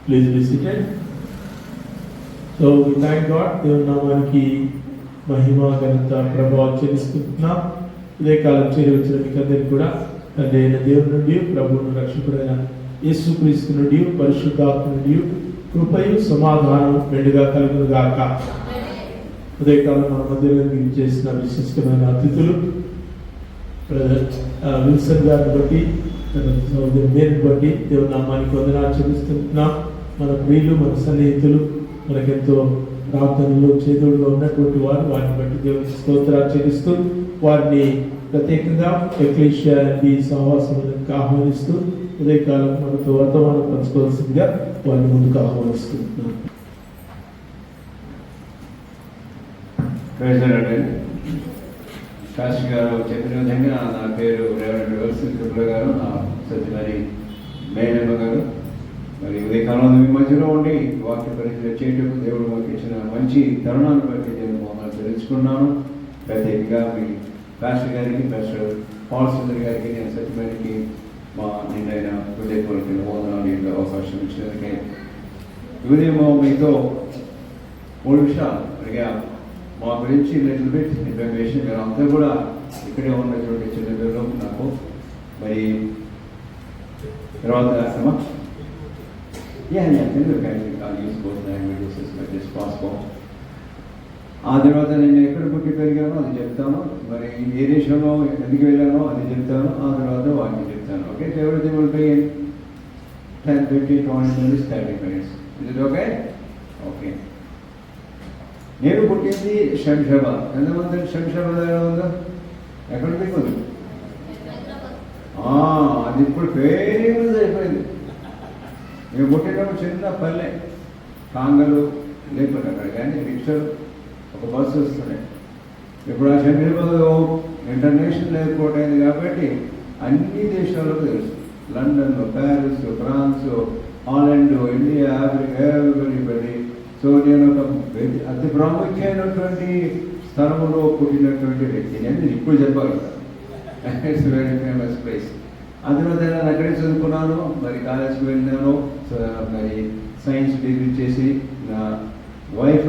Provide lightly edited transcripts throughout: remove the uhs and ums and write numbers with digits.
Please be seated. So we thank God. దేవుని నామానికి మహిమ ఘనత ప్రభావం చెల్లిస్తున్నాం. ఇదే కాలం చేరి వచ్చిన మీకు అందరికీ కూడా తండ్రి అయిన దేవుని నుండి ప్రభువును రక్షకుడైన యేసుక్రీస్తు నుండి పరిశుద్ధాత్మ నుండి కృపయు సమాధానం మెండుగా కలుగును గాక. ఉదయకాలం మన మధ్యలో చేసిన విశిష్టమైన అతిథులు విల్సన్ గారిని బట్టి సోదరి మేరుని బట్టి దేవుని నామానికి వందనాలు చెల్లిస్తున్నాం. మన ప్రియులు, మన సన్నిహితులు, మనకెంతో ప్రార్థనలో చేదుడుగా ఉన్నటువంటి వారు, వారిని బట్టి దేవుని స్తోత్రాలు చెల్లిస్తూ వారిని ప్రత్యేకంగా ఎక్లీషియా సహవాసానికి ఆహ్వానిస్తూ ఉదయకాలం మనతో వర్తమానం పంచుకోవాల్సిందిగా వారిని ముందుకు ఆహ్వానిస్తున్నాం. శాస్త్రి గారు చెప్పిన విధంగా నా పేరు రేవంత్ విల్సన్ త్రిపుల గారు, నా సత్యమరి మేనమ్మ గారు. మరి ఉదయకాలం మీ మధ్యలో ఉండి వాక్య పరిచయం చేయటం దేవుడు మాకు ఇచ్చిన మంచి తరుణాన్ని బట్టి నేను మమ్మల్ని తెలుసుకున్నాను. ప్రత్యేకంగా మీ శాస్త్రి గారికి, పాస్టర్ పాల్ సుందర్ గారికి, నేను సత్యమరికి మా నిండైన హృదయపూర్వక వందనాలు ఇంట్లో అవకాశం ఇచ్చినందుకే. ఉదయం మీతో 3 విషయాలు అడిగా. మా గురించి లిటిల్ బిట్ ఇన్ఫర్మేషన్, మీరు అంతా కూడా ఇక్కడే ఉన్నటువంటి చిన్నపిల్లలు నాకు. మరి తర్వాత ఆ తర్వాత నేను ఎక్కడ పుట్టి పెరిగానో అది చెప్తాను, మరి ఏ దేశంలో ఎందుకు వెళ్ళానో అది చెప్తాను, ఆ తర్వాత వాటిని చెప్తాను. Okay, everything will be 10, 15, 20 minutes, 30 minutes. Is it okay? Okay. నేను పుట్టింది శంషాబాద్. ఎంతమంది శంషాబాద్ ఎలా ఉందో? ఎక్కడ దిగుంది? అది ఇప్పుడు ఫేమస్ అయిపోయింది. మేము పుట్టినప్పుడు చిన్న పల్లె, కాంగలు లేకపోతే అక్కడ కానీ రిక్షాలు, ఒక బస్సు వస్తున్నాయి. ఇప్పుడు ఆ శంషాబాద్ ఇంటర్నేషనల్ ఎయిర్పోర్ట్ అయింది కాబట్టి అన్ని దేశాలకు తెలుసు. London, Paris, France, Holland, India, Africa, ఎవరిబడి. సో నేను ఒక అతి ప్రాముఖ్యమైనటువంటి స్థలంలో పుట్టినటువంటి వ్యక్తి. నేను ఇప్పుడు చెప్పగలుగుతాను. It's very famous place. ఆ తర్వాత నేను అక్కడే చదువుకున్నాను. మరి కాలేజ్కి వెళ్ళినాను. మరి సైన్స్ డిగ్రీ చేసి నా వైఫ్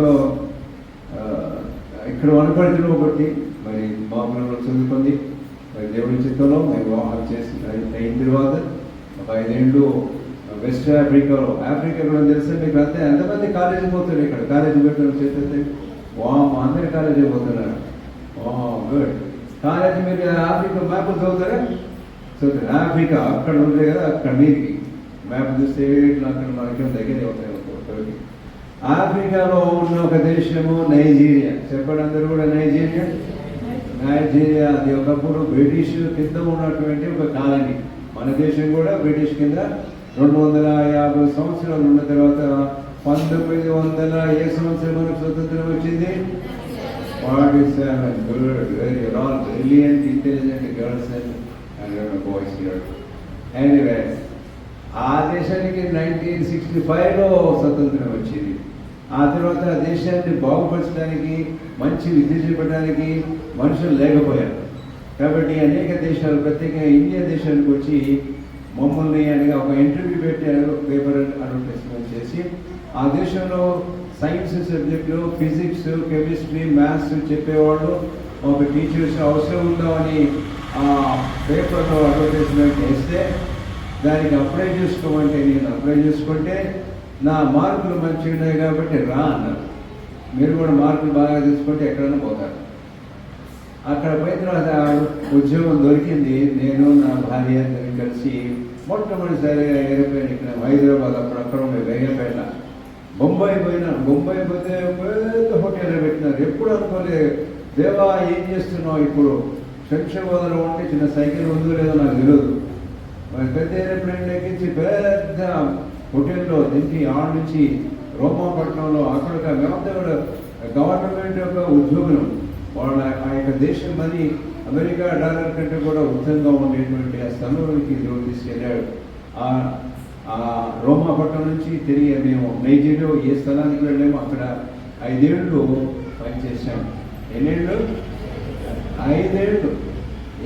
ఇక్కడ వనపర్తిలో ఒకటి మరి బాబులో చదువుకుంది. మరి దేవుడి చిత్తంలో మేము వివాహం చేసి అయిన తర్వాత ఒక 5 ఏళ్ళు వెస్ట్ ఆఫ్రికాలో కూడా తెలిస్తే మీకు అంతే. ఎంతమంది కాలేజీ పోతున్నారు ఇక్కడ? కాలేజీ పెట్టిన చేస్తే మా అందరి కాలేజీ పోతున్నారు. గుడ్. కాలేజీ మీరు ఆఫ్రికా మ్యాప్ చదువుతారా? చదువుతారు. ఆఫ్రికా అక్కడ ఉంటాయి కదా, అక్కడ మీరికి మ్యాప్ చూస్తే అక్కడ మనకి దగ్గర అవుతాయి. ఆఫ్రికాలో ఉన్న ఒక దేశము నైజీరియా. చెప్పండి అందరూ కూడా నైజీరియా. అది ఒకప్పుడు బ్రిటిష్ కింద ఉన్నటువంటి ఒక కాలనీ. మన దేశం కూడా బ్రిటిష్ కింద 250 సంవత్సరాలు ఉన్న తర్వాత 1900 ఏ సంవత్సరం మనకు స్వతంత్రం వచ్చింది? 47. Good, very all brilliant, intelligent girls and boys here. Anyway, ఆ దేశానికి 1965లో స్వతంత్రం వచ్చింది. ఆ తర్వాత ఆ దేశాన్ని బాగుపరచడానికి, మంచి విద్య చూపడానికి మనుషులు లేకపోయారు. కాబట్టి అనేక దేశాలు, ప్రత్యేకంగా ఇండియా దేశానికి వచ్చి మమ్మల్ని అనగా ఒక ఇంటర్వ్యూ పెట్టారు, పేపర్ అడ్వర్టైజ్మెంట్ చేసి. ఆ దేశంలో సైన్స్ సబ్జెక్టులు, ఫిజిక్స్, కెమిస్ట్రీ, మ్యాథ్స్ చెప్పేవాళ్ళు, ఒక టీచర్స్ అవసరం ఉందామని ఆ పేపర్లో అడ్వర్టైజ్మెంట్ చేస్తే దానికి అప్లై చేసుకోమంటే నేను అప్లై చేసుకుంటే నా మార్కులు మంచిగా ఉన్నాయి కాబట్టి రా అన్నారు. మీరు కూడా మార్కులు బాగా తీసుకుంటే ఎక్కడైనా పోతారు. అక్కడ పోయిన తర్వాత ఉద్యోగం దొరికింది. నేను నా భార్య కలిసి మొట్టమొదటిసారిగా ఏరోప్లేన్ ఇక్కడ హైదరాబాద్, అక్కడ ఉండే బేగంపేట, బొంబాయి పోయినా. బొంబాయి పోతే పెద్ద హోటల్లో పెట్టినారు. ఎప్పుడు అనుకోలేదు, దేవా ఏం చేస్తున్నావు ఇప్పుడు? శంషాబాద్లో ఉంటే చిన్న సైకిల్ ఉందో లేదో నాకు తెలియదు. మరి పెద్ద ఏరోప్లేన్ ఎక్కించి పెద్ద హోటల్లో దింపి ఆడ నుంచి రోమాపట్నంలో అక్కడ మేమంతా కూడా గవర్నమెంట్ యొక్క ఉద్యోగులు. వాళ్ళ ఆ యొక్క దేశం మరి అమెరికా డాలర్ కంటే కూడా ఉత్తమంగా ఉండేటువంటి ఆ స్థలంలోకి దేవుడు తీసుకెళ్ళాడు. ఆ రోమాపట్నం నుంచి తిరిగి మేము నైజీరియా ఏ స్థలానికి వెళ్ళామో అక్కడ 5 ఏళ్ళు పనిచేసాం. ఎన్నేళ్ళు? 5 ఏళ్ళు.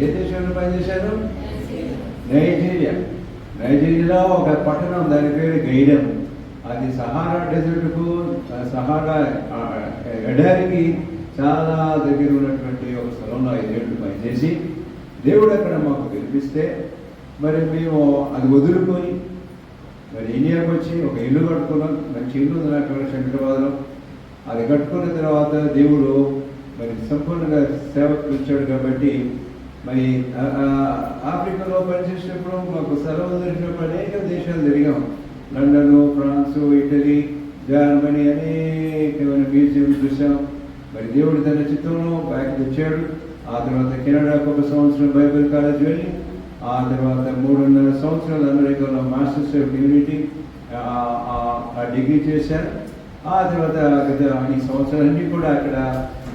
ఏ దేశంలో పనిచేశాను? నైజీరియా. నైజీరియాలో ఒక పట్టణం, దాని పేరు గైడెం. అది సహారా డెజర్ట్కు, సహారా ఎడారికి చాలా దగ్గర ఉన్నటువంటి ఒక స్థలంలో 5 ఏళ్ళు పనిచేసి దేవుడు అక్కడ మాకు పిలిపిస్తే మరి మేము అది వదులుకొని మరి ఇండియాకి వచ్చి ఒక ఇల్లు కట్టుకున్నాం. మంచి ఇల్లు ఉంది నాకు శంకరాబాద్లో. అది కట్టుకున్న తర్వాత దేవుడు మరి సంపూర్ణంగా సేవకు పిలిచాడు. కాబట్టి మరి ఆఫ్రికాలో పనిచేసినప్పుడు మాకు సెలవు దొరికినప్పుడు అనేక దేశాలు తిరిగాం. లండన్, ఫ్రాన్సు, ఇటలీ, జర్మనీ అనేకమైన మ్యూజియం చూసాం. మరి దేవుడు తన చిత్తంలో బ్యాక్ తెచ్చాడు. ఆ తర్వాత కెనడాకు 1 సంవత్సరం బైబిల్ కాలేజ్ వెళ్ళి, ఆ తర్వాత 3.5 సంవత్సరాలు అమెరికాలో మాస్టర్స్ ఆఫ్ డివినిటీ ఆ డిగ్రీ చేశాను. ఆ తర్వాత గత ఈ సంవత్సరాలన్నీ కూడా అక్కడ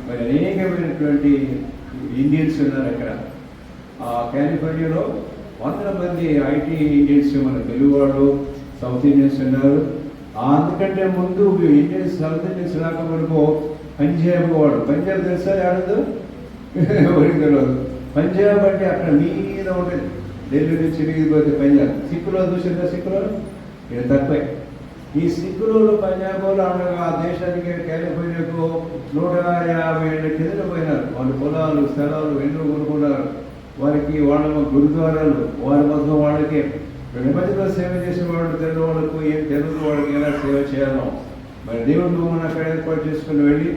మరి అనేకమైనటువంటి ఇండియన్స్ ఉన్నారు. అక్కడ కాలిఫోర్నియాలో 100 మంది ఐటీ ఇండియన్స్, మన తెలుగు వాళ్ళు, సౌత్ ఇండియన్స్ ఉన్నారు. అందుకంటే ముందు ఇండియన్స్, సౌత్ ఇండియన్స్ రాకముందుకు పంజాబ్ వాడు, పంజాబ్ తెలుసా ఆడదు ఎవరికి తెలియదు. పంజాబ్ అంటే అక్కడ మీద ఉంటుంది, ఢిల్లీ నుంచి మిగిలిపోతే పంజాబ్. సిక్కులో చూసిందా? సిక్కులో ఇక్కడ తక్కువే. ఈ సిక్కులు పంజాబ్ వాళ్ళు ఆ దేశానికి కాలిఫోర్నియాకు 150 ఏళ్ళ కింద పోయినారు. వాళ్ళు పొలాలు, స్థలాలు ఎన్నో కొనుక్కున్నారు. వారికి వాళ్ళ గురుద్వారాలు, వారి మొత్తం వాళ్ళకి ప్రపంచంలో సేవ చేసే వాళ్ళు తెలుగు వాళ్ళకు ఏం తెలుగు వాళ్ళకి ఎలా సేవ చేయాలో మరి దేవుడు మనం అక్కడ ఏర్పాటు చేసుకుని వెళ్ళి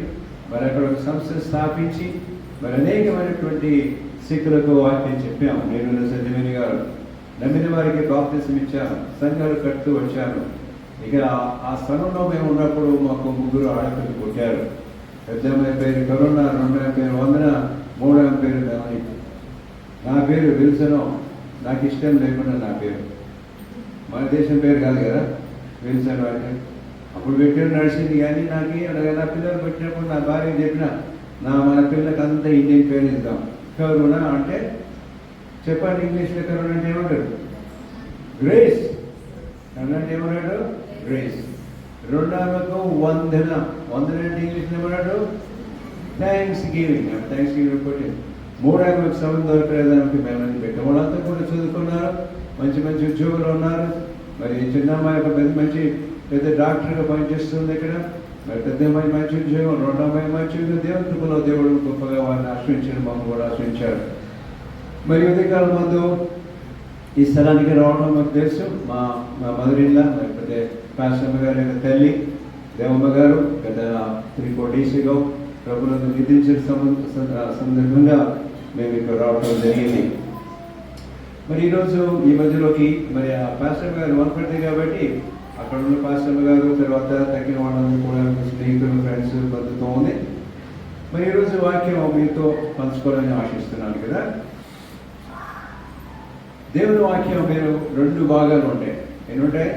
మరి అక్కడ ఒక సంస్థ స్థాపించి మరి అనేకమైనటువంటి సిక్కులకు వాక్యం చెప్పాము. నేను సత్యవేణి గారు నమ్మిన వారికి బాప్తిసం ఇచ్చాను, సంఘాలు కడుతూ వచ్చాను. ఇక ఆ స్థలంలో మేము ఉన్నప్పుడు మాకు 3 ఆడపిల్లలు పుట్టారు. పెద్ద అమ్మాయి పేరు కరోనా, 2వ అమ్మాయి పేరు వందన, 3వ అమ్మాయి పేరు దాని. నా పేరు విల్సను. నాకు ఇష్టం లేకుండా నా పేరు, మన దేశం పేరు కాదు కదా విల్సన్ అంటే. అప్పుడు పెట్టిన నడిచింది. కానీ నా పిల్లలు పెట్టినప్పుడు నా భార్య చెప్పిన మన పిల్లలకి అంతా ఇండియన్ పేరు ఇద్దాం. కరోనా అంటే చెప్పండి ఇంగ్లీష్లో. కరోనా అంటే ఏమంటారు? గ్రేస్. కరోనా అంటే ఏమన్నాడు? గ్రేస్. 2వ ఆమెకు వందన. వందన అంటే ఇంగ్లీష్లో ఏమన్నాడు? Thanks giving. థ్యాంక్స్ గివింగ్ కొట్టి. 3వ ఆమెకు సంబంధం దొరకలేదానికి మేము పెట్టాం. వాళ్ళంతా కూడా చదువుకున్నారు, మంచి మంచి ఉద్యోగులు ఉన్నారు. మరి చిన్న అమ్మాయి ఒక పెద్ద డాక్టర్గా పనిచేస్తుంది ఇక్కడ. మరి పెద్ద అమ్మాయి మంచి ఉద్యోగం, 2వ అమ్మాయి మంచి ఉద్యోగం. దేవుని కృపలో దేవుడు గొప్పగా వారిని ఆశ్రయించాడు, మమ్మల్ని కూడా ఆశ్రయించాడు. మరి ఉదయకాలం ముందు ఈ స్థలానికి రావడం మాకు తెలుసు. మా మదర్ ఇన్ లా, లేకపోతే పాస్టమ్మ గారి తల్లి దేవమ్మ గారు గత 3-4 days ago ప్రభుత్వం నిధించిన సందర్భంగా మేము ఇక్కడ రావడం జరిగింది. మరి ఈరోజు ఈ మధ్యలోకి మరి ఆ పాస్టమ్మ గారు వనపడితే కాబట్టి అక్కడ ఉన్న పాస్టమ్మ గారు తర్వాత తగ్గిన వాళ్ళందరూ కూడా స్నేహితులు, ఫ్రెండ్స్, బంధుత్వం ఉంది. మరి ఈరోజు వాక్యం మీతో పంచుకోవాలని ఆశిస్తున్నాను కదా. దేవుని వాక్యం మీరు 2 భాగాలు ఉంటాయి. ఏముంటాయి?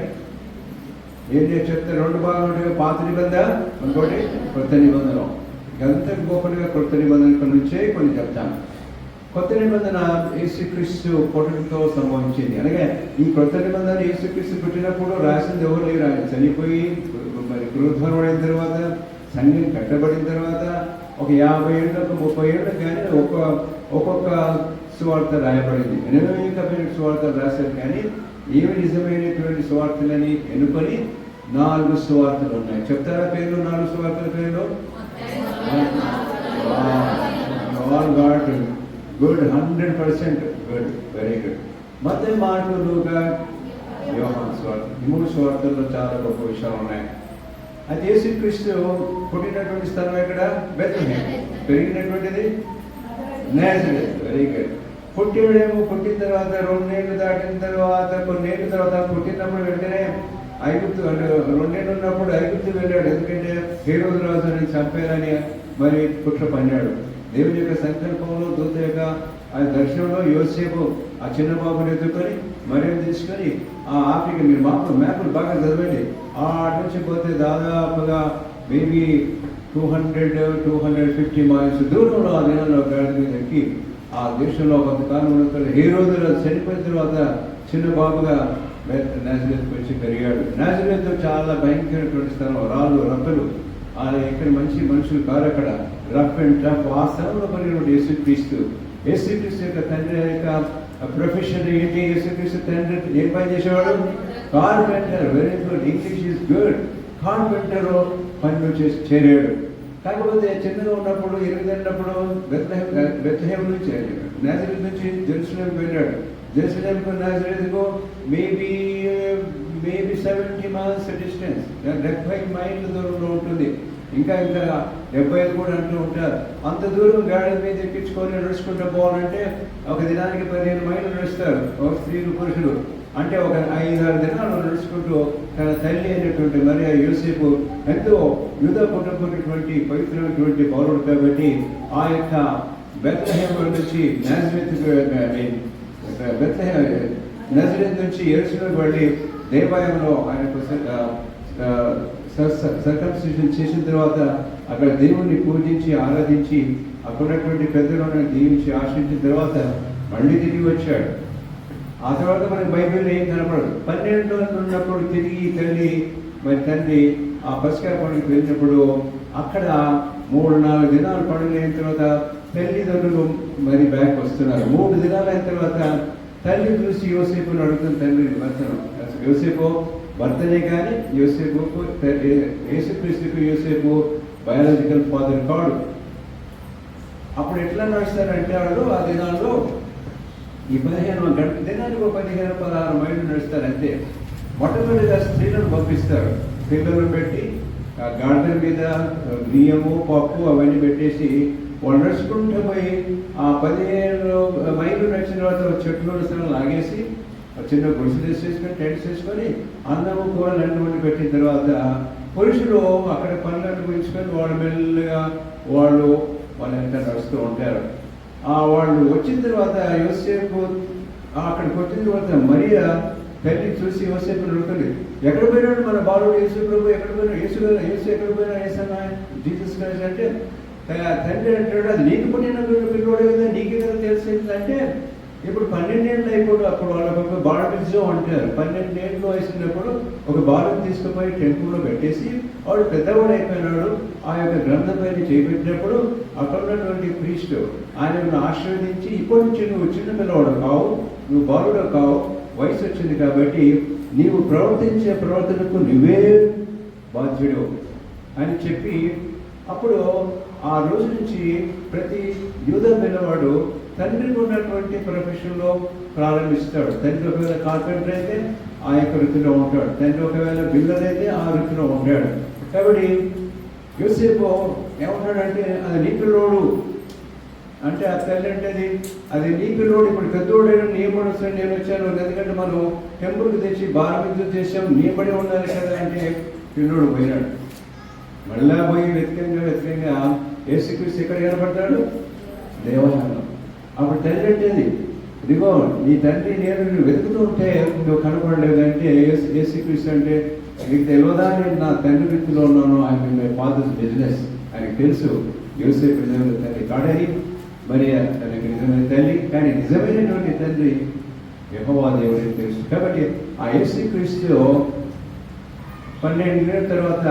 ఏంటి చెప్తే 2 భాగాలు ఉంటాయి. పాత నిబంధన, ఇంకోటి కొత్త నిబంధన. గంత గొప్పగా కొత్త నిబంధన నుంచే కొన్ని చెప్తాను. కొత్త నిబంధన యేసుక్రీస్తు పుట్టడంతో సంభవించింది. అనగా ఈ కొత్త నిబంధన యేసుక్రీస్తు పుట్టినప్పుడు రాసింది ఎవరు లేరు. ఆయన చనిపోయి మరి పునరుద్ధరణమైన తర్వాత, సంఘం కట్టబడిన తర్వాత ఒక 50 ఏళ్ళకు 30 ఏళ్ళకు కానీ ఒక్కొక్క సువార్త రాయబడింది. 80 సువార్తలు రాశారు. కానీ ఏమి నిజమైనటువంటి సువార్తలని ఎన్నుకొని 4 సువార్తలు ఉన్నాయి. చెప్తారా పేర్లు? 4 సువార్తల పేర్లు? All got good, 100% good, very good. మత్తయి, మార్కు, లూకా, యోహాను సువార్త. ఈ 3 సువార్తల్లో చాలా గొప్ప విషయాలు ఉన్నాయి. అయితే యేసుక్రీస్తు పుట్టినటువంటి స్థలం ఎక్కడ? బెత్లెహేమ్. పెరిగినటువంటిది నాజరేత్. Very good. పుట్టిన తర్వాత 2 ఏళ్ళు దాటిన తర్వాత, కొన్ని ఏళ్ళ తర్వాత పుట్టినప్పుడు వెంటనే ఐగుప్తు, అంటే 2 ఏళ్ళు ఉన్నప్పుడు ఐగుప్తు వెళ్ళాడు. ఎందుకంటే హేరోదు రాజుని చంపేయాలని మరి కుట్ర పన్నాడు. దేవుని యొక్క సంకల్పంలో, దూత యొక్క ఆ దర్శనంలో యోసేపు ఆ చిన్న బాబుని ఎత్తుకొని మరియం తీసుకొని ఆ ఆఫ్రికా, మీరు మ్యాపులు బాగా చదవండి, ఆ నుంచి పోతే దాదాపుగా మేబీ 200-250 miles దూరంలో ఆ దినాల్లో గాడి మీద ఎక్కి ఆ దేశంలో కొంతకాలం ఉన్న హేరోదు చనిపోయిన తర్వాత చిన్న బాబుగా నాజరేతుకు వచ్చి పెరిగాడు. నాజరేతు చాలా భయంకరమైనటువంటి స్థలం, రాళ్ళు, రప్పలు. ఇక్కడ మంచి మనుషులు కారు. అక్కడ రఫ్ అండ్ టఫ్. ఆ స్థలంలో పడినటువంటి యేసుక్రీస్తు యొక్క తండ్రి యొక్క ప్రొఫెషన్ ఏంటి? యేసుక్రీస్తు తండ్రి ఏం పని చేసేవాడు? Carpenter, very good, English is good. Carpenter పనిలో చేరాడు. కాకపోతే చిన్నగా ఉన్నప్పుడు 8 ఉన్నప్పుడు బెత్లెహేం నుంచి నాజరేత్ నుంచి జెరూసలేంకి వెళ్ళాడు. జెరూసలేంకు నాజరేత్కు మేబీ 70 miles డిస్టెన్స్, 70 మైళ్ళ దూరంలో ఉంటుంది. ఇంకా 75 కూడా అంటూ ఉంటారు. అంత దూరం గాడి మీద ఎక్కించుకొని నడుచుకుంటూ పోవాలంటే ఒక దినానికి 15 మైళ్ళు నడుస్తారు ఒక స్త్రీలు పురుషులు. అంటే ఒక 5-6 దినాలు నడుచుకుంటూ తన తల్లి అయినటువంటి మరి యోసేపు ఎంతో యూద కుటుంబమైనటువంటి పవిత్రమైనటువంటి పౌరుడు కాబట్టి ఆ యొక్క బెత్లెహేం నుంచి నజరేత్ నుంచి యెరూషలేముకు వెళ్ళి దేవాలయంలో ఆయనకు సర్కంసిషన్ చేసిన తర్వాత అక్కడ దేవుణ్ణి పూజించి ఆరాధించి అక్కడ ఉన్నటువంటి పెద్దలను దీవించి ఆశించిన తర్వాత మళ్ళీ తిరిగి వచ్చాడు. ఆ తర్వాత మనకి బైబిల్లో ఏం కనపడదు. 12 ఉన్నప్పుడు తిరిగి తండ్రి ఆ పస్కా పండుగకి వెళ్ళినప్పుడు అక్కడ 3-4 దినాలు పండుగ అయిన తర్వాత తల్లిదండ్రులు మరి బ్యాక్ వస్తున్నారు. 3 దినాలు అయిన తర్వాత తల్లి చూసి యోసేపుని అడుగుతుంది తండ్రి భర్తను. యోసేపు భర్తనే కానీ యేసుక్రీస్తుకు యోసేపు బయాలజికల్ ఫాదర్ కాడు. అప్పుడు ఎట్లా నడుస్తారంటే వాళ్ళు ఆ దినాల్లో ఈ 15 దినానికి 15-16 మైళ్ళు నడుస్తారు అంతే. మొట్టమొదటిగా స్త్రీలను పంపిస్తారు. పిల్లలను పెట్టి గాడిదల మీద బియ్యము పప్పు అవన్నీ పెట్టేసి వాళ్ళు నడుచుకుంటూ పోయి ఆ 15 మైళ్ళు నడిచిన తర్వాత చెట్లు లాగేసి చిన్న గుడిసెలు వేసేసుకొని టెంట్స్ వేసుకొని అన్నము కూరలు అన్నం వండి పెట్టిన తర్వాత పురుషులు అక్కడ పనులను గురించుకొని వాళ్ళు మెల్లగా వాళ్ళంతా నడుస్తూ ఉంటారు. వాళ్ళు వచ్చిన తర్వాత యోసేపు అక్కడికి వచ్చిన తర్వాత మరియా తల్లి చూసి యోసేపుని అడుగుతుంది, ఎక్కడ పోయినాడు మన బాలుడు యేసు ప్రభు, ఎక్కడ పోయినా యేసు ఎక్కడ పోయినా యేసన్నా జీసస్ క్రైస్ట్ అంటే తండ్రి అంటాడు, అది నీకు పుట్టిన పిల్లోడే కదా, నీకే కదా తెలిసిందంటే ఇప్పుడు 12 ఏళ్ళు అయిపోయి అప్పుడు వాళ్ళకు బాప్టిజం అంటారు. 12 ఏళ్ళు వయసున్నప్పుడు ఒక బాలుని తీసుకుపోయి టెంపుల్లో పెట్టేసి వాడు పెద్దవాడు అయిపోయినాడు. ఆ యొక్క గ్రంథపైన చేపెట్టినప్పుడు అక్కడ ఉన్నటువంటి ప్రీస్ట్ ఆయనను ఆశీర్వదించి ఇప్పటి నుంచి నువ్వు చిన్న పిల్లవాడు కావు, నువ్వు బాలుడు కావు, వయసు వచ్చింది కాబట్టి నీవు ప్రవర్తించే ప్రవర్తనకు నువ్వే బాధ్యుడు అని చెప్పి అప్పుడు ఆ రోజు నుంచి ప్రతి యూద పిల్లవాడు తండ్రికి ఉన్నటువంటి ప్రొఫెషన్లో ప్రారంభిస్తాడు. తండ్రి ఒకవేళ కార్పెంటర్ అయితే ఆ యొక్క వృత్తిలో ఉంటాడు, తండ్రి ఒకవేళ బిల్డర్ అయితే ఆ వృత్తిలో ఉంటాడు. కాబట్టి యోసేపు ఏమంటాడంటే అది నీ పిల్లోడు అంటే ఆ తల్లి అంటే అది నీ పిల్లోడు, ఇప్పుడు పెద్దోడైనా నియమడి వస్తాడు, నేను వచ్చాను, ఎందుకంటే మనం టెంపుల్కి తెచ్చి భారవిద్యుత చేసాం, నియమడి ఉండాలి కదా అంటే పిల్లోడు పోయినాడు. మళ్ళా పోయి వెతికంగా యేసుక్రీస్తు ఎక్కడ కనపడతాడు? దేవాలయంలో. అప్పుడు తల్లి అంటేది, ఇదిగో నీ తండ్రి నేను వెతుకుతూ ఉంటే నువ్వు కనపడలేదు అంటే యేసుక్రీస్తు అంటే నీకు తెలియదా నేను నా తండ్రి వృత్తిలో ఉన్నాను, ఆయన మై ఫాదర్స్ బిజినెస్ ఆయనకు తెలుసు. యోసేపు నిజమైన తండ్రి కాడని మరి తనకి నిజమైన తల్లి, కానీ నిజమైనటువంటి తండ్రి యెహోవా దేవుడికి తెలుసు. కాబట్టి ఆ యేసుక్రీస్తు 12 ఏళ్ళ తర్వాత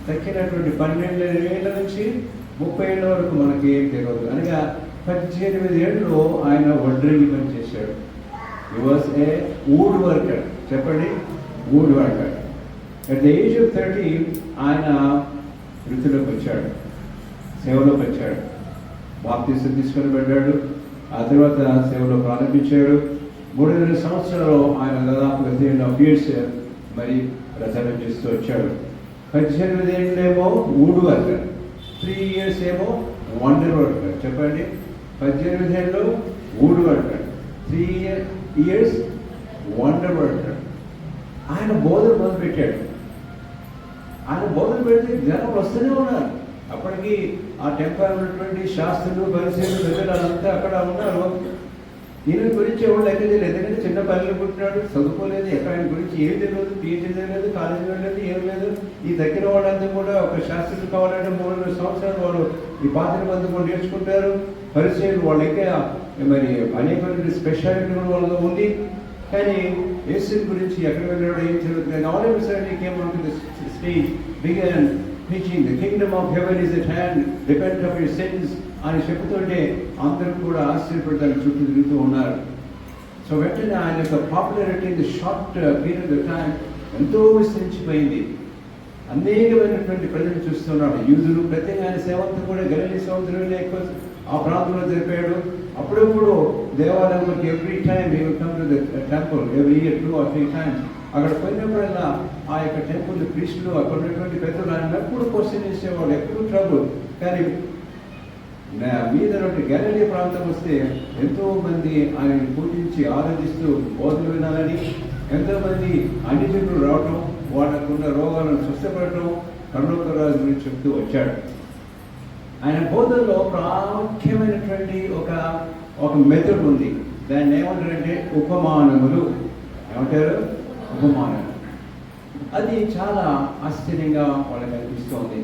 తక్కినటువంటి 12 ఏళ్ళ నుంచి 30 ఏళ్ళ వరకు మనకి ఏం తెలియదు. అనగా 18 ఏళ్ళు ఆయన వడ్రంగి పని చేశాడు. He was a wood worker. చెప్పండి, wood worker. At the age of 30 ఆయన వృత్తిలోకి వచ్చాడు, సేవలోకి వచ్చాడు. బాప్తిసం తీసుకొని వెళ్ళాడు. ఆ తర్వాత సేవలో ప్రారంభించాడు. 3 సంవత్సరాలు ఆయన దాదాపు 3.5 years మరి ప్రచారం చేస్తూ వచ్చాడు. 18 ఏళ్ళేమో వుడ్ వర్కర్, 3 years ఏమో వండర్ వర్కర్. చెప్పండి, 18 ఏళ్ళు wood worker, 3 years wonder worker. ఆయన బోధన మొదలుపెట్టాడు. ఆయన బోధన పెడితే జనం వస్తూనే ఉన్నారు. అప్పటికి ఆ టెంపర్ ఉన్నటువంటి శాస్త్రులు పరిశీలన పెద్దలంతా అక్కడ ఉన్నారు. ఈయన గురించి ఎవరు లెక్క తెలియదు, ఎందుకంటే చిన్న పల్లెలు పుట్టినాడు, చదువుకోలేదు, ఎక్కడ ఆయన గురించి ఏం తెలియదు, పిహెచ్డీ తెలియదు, కాలేజీ వెళ్ళలేదు, ఏం లేదు. ఈ దగ్గర వాళ్ళంతా కూడా ఒక శాస్త్రులు కావాలంటే 3 సంవత్సరాలు వాళ్ళు ఈ పాత్ర మంది కూడా నేర్చుకుంటారు. పరిచయం వాళ్ళకే మరి అనేక స్పెషాలిటీ వాళ్ళలో ఉంది. కానీ యేసు గురించి ఎక్కడ వెళ్ళాడు, ఏం జరుగుతుంది, all of a sudden he came on to the stage, began preaching the kingdom of heaven is at hand, repent of your sins అని చెబుతుంటే అందరూ కూడా ఆశ్చర్యపడతారు, చుట్టూ తిరుగుతూ ఉన్నారు. సో వెంటనే ఆయన యొక్క popularity in the short period of time ఎంతో విస్తరించిపోయింది. అనేకమైనటువంటి ప్రజలు చూస్తున్నాడు. యూదులు ప్రత్యేక ఆయన సేవంతో కూడా గలిలీ సముద్రంలో ఎక్కువ ఆ ప్రాంతంలో జరిపాడు. అప్పుడప్పుడు దేవాలయంలోకి every time he will come to the temple every year 2 or 3 times. అక్కడ పోయినప్పుడల్లా ఆ యొక్క టెంపుల్ ప్రీస్టులు అక్కడ ఉన్నటువంటి పెద్దలు ఆయన ఎప్పుడు క్వశ్చన్ చేసేవాడు, ఎప్పుడు ట్రబుల్. కానీ మీద గలిలీ ప్రాంతం వస్తే ఎంతో మంది ఆయనను పూజించి ఆరాధిస్తూ బోధలు వినాలని ఎంతోమంది అన్ని జనులు రావటం, వాళ్ళకున్న రోగాలను స్వస్థపడటం కరుణాకరరాజు గురించి చెప్తూ వచ్చాడు. ఆయన బోధనలో ప్రాముఖ్యమైనటువంటి ఒక మెథడ్ ఉంది. దాన్ని ఏమంటారంటే ఉపమానములు. ఏమంటారు? ఉపమానాలు. అది చాలా ఆశ్చర్యంగా వాళ్ళకి అనిపిస్తోంది.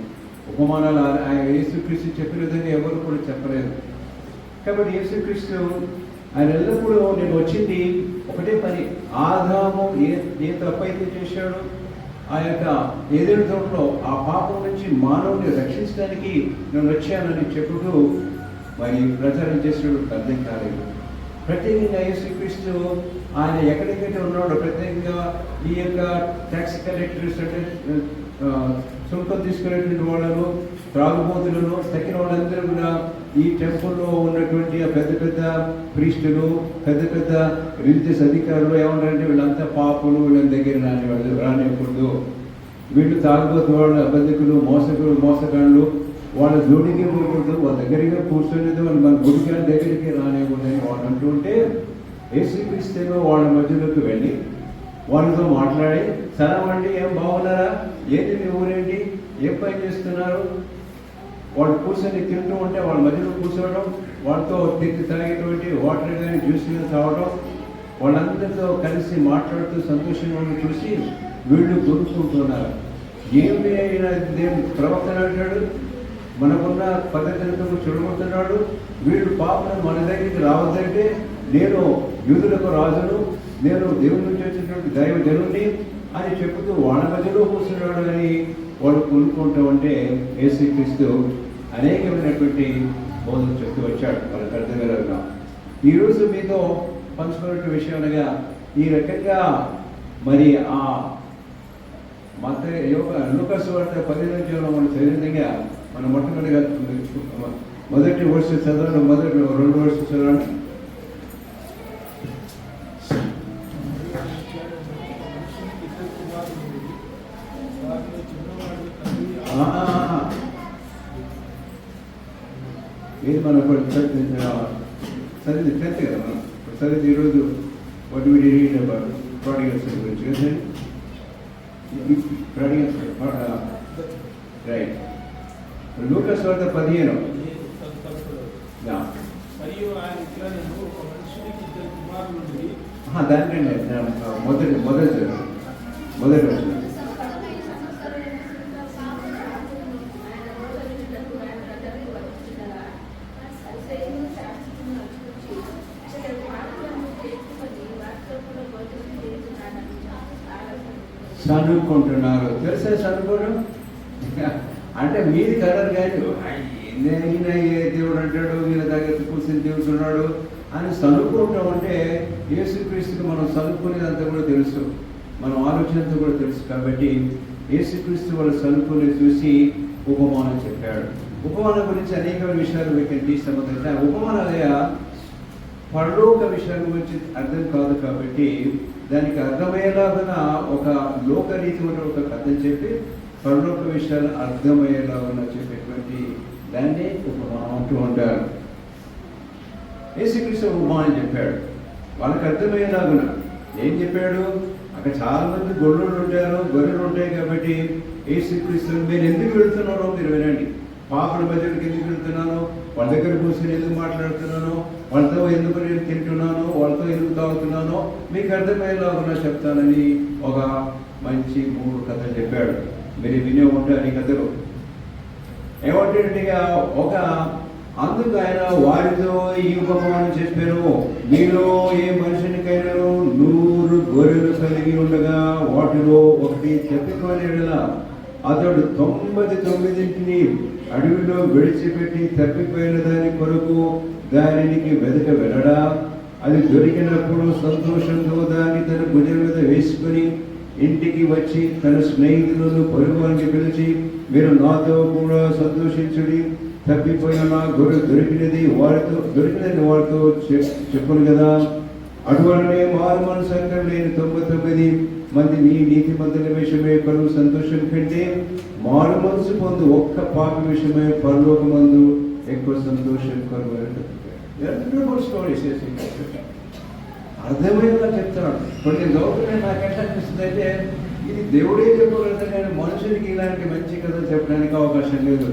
ఉపమానాలు ఆయన యేసుక్రీస్తు చెప్పిన విధంగా ఎవరు కూడా చెప్పలేదు. కాబట్టి యేసుక్రీస్తు ఆయన ఎల్లప్పుడూ నేను వచ్చింది ఒకటే పని, ఆదాము ఏ తప్పు అయితే చేశాడో ఆ యొక్క ఏదైనా తోటలో ఆ పాపం నుంచి మానవుని రక్షించడానికి నేను వచ్చానని చెప్పుతూ మరి ప్రచారం చేసినప్పుడు అర్థం కాలేదు. ప్రత్యేకంగా యేసుక్రీస్తు ఆయన ఎక్కడికైతే ఉన్నాడో ప్రత్యేకంగా ఈ యొక్క ట్యాక్స్ కలెక్టర్స్ అంటే సుంకం తీసుకునేటువంటి వాళ్ళను, త్రాగుబోతులను, తక్కిన వాళ్ళందరూ కూడా ఈ టెంపుల్లో ఉన్నటువంటి ఆ పెద్ద పెద్ద ప్రీస్టులు, పెద్ద పెద్ద రిలీజియస్ అధికారులు ఏమన్నారంటే వీళ్ళంతా పాపులు, వీళ్ళ దగ్గర రానివ్వకూడదు, వీళ్ళు తాగుబోతు వాళ్ళు, అబద్ధికులు, మోసగాళ్ళు, వాళ్ళ జోడికి పోకూడదు, వాళ్ళ దగ్గరగా కూర్చొని మన గుడికి దగ్గరికి రానివ్వకూడదని వాళ్ళు అంటుంటే యేసుక్రీస్తు వాళ్ళ మధ్యలోకి వెళ్ళి వాళ్ళతో మాట్లాడి, సరవండి ఏం బాగున్నారా, ఏంటి మీ ఊరేంటి, ఏం పని చేస్తున్నారు, వాళ్ళు కూర్చొని తింటూ ఉంటే వాళ్ళ మధ్యలో కూర్చోవడం, వాళ్ళతో తిరిగి తాగేటువంటి వాటర్ కానీ జ్యూస్ కానీ తాగడం, వాళ్ళందరితో కలిసి మాట్లాడుతూ సంతోషంగా చూసి వీళ్ళు కొనుక్కుంటున్నారు. ఏమి అయినా దేవుడు ప్రవక్త అంటాడు, మనకున్న పద్ధతులతో చెడగొడుతున్నాడు, వీళ్ళు పాపను మన దగ్గరికి రావద్దంటే నేను యూదులకు రాజును, నేను దేవుని నుంచి వచ్చినటువంటి దైవ జనుడిని అని చెబుతూ వాళ్ళ మధ్యలో కూర్చున్నాడు అని వాళ్ళు కొనుక్కుంటూ ఉంటే యేసుక్రీస్తు అనేకమైనటువంటి బోధన చెప్తూ వచ్చాడు వాళ్ళకి అర్థమయ్యేలాగా. ఈరోజు మీతో పంచుకున్న విషయం అనగా ఈ రకంగా మరి ఆ లూకా సువార్త 10వ అధ్యాయంలో మనం చదివినగా మనం మొట్టమొదటిగా మొదటి వర్షం చదవండి, మొదటి 2 వర్షం చదవండి. ఇది మనం చదివింది 10th కదా, మనం చదివింది ఈరోజు what we read about prodigal son గురించి కదండి. Prodigal sun right. లూకా సువార్త 15. దానికండి మొదటి వచ్చిన చదువుకుంటున్నారు. తెలుసా చదువుకోవడం అంటే మీది కలర్ కాదు, ఈయన ఏ దేవుడు అంటాడు, వీళ్ళ దగ్గర కూర్చొని దేవుడున్నాడు అని చదువుకుంటాం. అంటే యేసుక్రీస్తుకి మనం చదువుకునేదంతా కూడా తెలుసు, మనం ఆలోచనంతా కూడా తెలుసు. కాబట్టి యేసుక్రీస్తు వాళ్ళు చదువుకుని చూసి ఉపమానం చెప్పాడు. ఉపమానం గురించి అనేక విషయాలు వీటిని సంబంధించిన ఉపమానాలయ పరలోక విషయాల గురించి అర్థం కాదు. కాబట్టి దానికి అర్థమయ్యేలాగా ఒక లోకరీతి ఉన్న ఒక కథ చెప్పి పరలోక విషయాలు అర్థమయ్యేలాగా చెప్పేటువంటి దాన్ని ఉపమానం అంటూ ఉంటారు. యేసుక్రీస్తు ఉపమానం చెప్పాడు, వాళ్ళకి అర్థమయ్యేలాగున. ఏం చెప్పాడు? అక్కడ చాలా మంది గొర్రెలు ఉంటాయి. కాబట్టి యేసుక్రీస్తు మీరు ఎందుకు వెళ్తున్నారో మీరు వినండి. పాపల మధ్యలోకి ఎందుకు వెళ్తున్నాను, వాళ్ళ దగ్గర కూర్చొని ఎందుకు మాట్లాడుతున్నాను, వాళ్ళతో ఎందుకు నేను తింటున్నాను, వాళ్ళతో ఎందుకు తాగుతున్నానో మీకు అర్థమయ్యేలాగా చెప్తానని ఒక మంచి 3 కథలు చెప్పాడు. మీరు వినే ఉంటారు ఈ కథలు. ఏమంటే ఒక అందుకు ఆయన వారితో ఈ ఉపమానం చెప్పాను, మీలో ఏ మనిషినికైనా 100 గొర్రెలు కలిగి ఉండగా వాటిలో ఒకటి తప్పిపోయిన అతడు 99 అడవిలో విడిచిపెట్టి తప్పిపోయిన దాని కొరకు దానికి వెతక వెళ్ళడా? అది దొరికినప్పుడు సంతోషంతో దాన్ని తన భుజం మీద వేసుకొని ఇంటికి వచ్చి తన స్నేహితులను పొరుగువారికి పిలిచి, మీరు నాతో కూడా సంతోషించుడి, తప్పిపోయిన నా గొర్రె దొరికినదని వారితో చెప్పును కదా. అటువలనే మారు మనసు లేని 99 మంది నీ నీతి మంతుల విషయమే కలుగు సంతోషం కంటే మారు మనసు పొందు ఒక్క పాపి విషయమే పరలోకమందు ఎక్కువ సంతోషం కలుగు. స్టోరీస్ అర్థమయ్యేలా చెప్తున్నాడు. కొన్ని లోపల నాకు ఎట్లా అనిపిస్తుంది అంటే, ఇది దేవుడే చెప్పగలుగుతా కానీ మనుషులకి ఇలాంటి మంచి కథ చెప్పడానికి అవకాశం లేదు.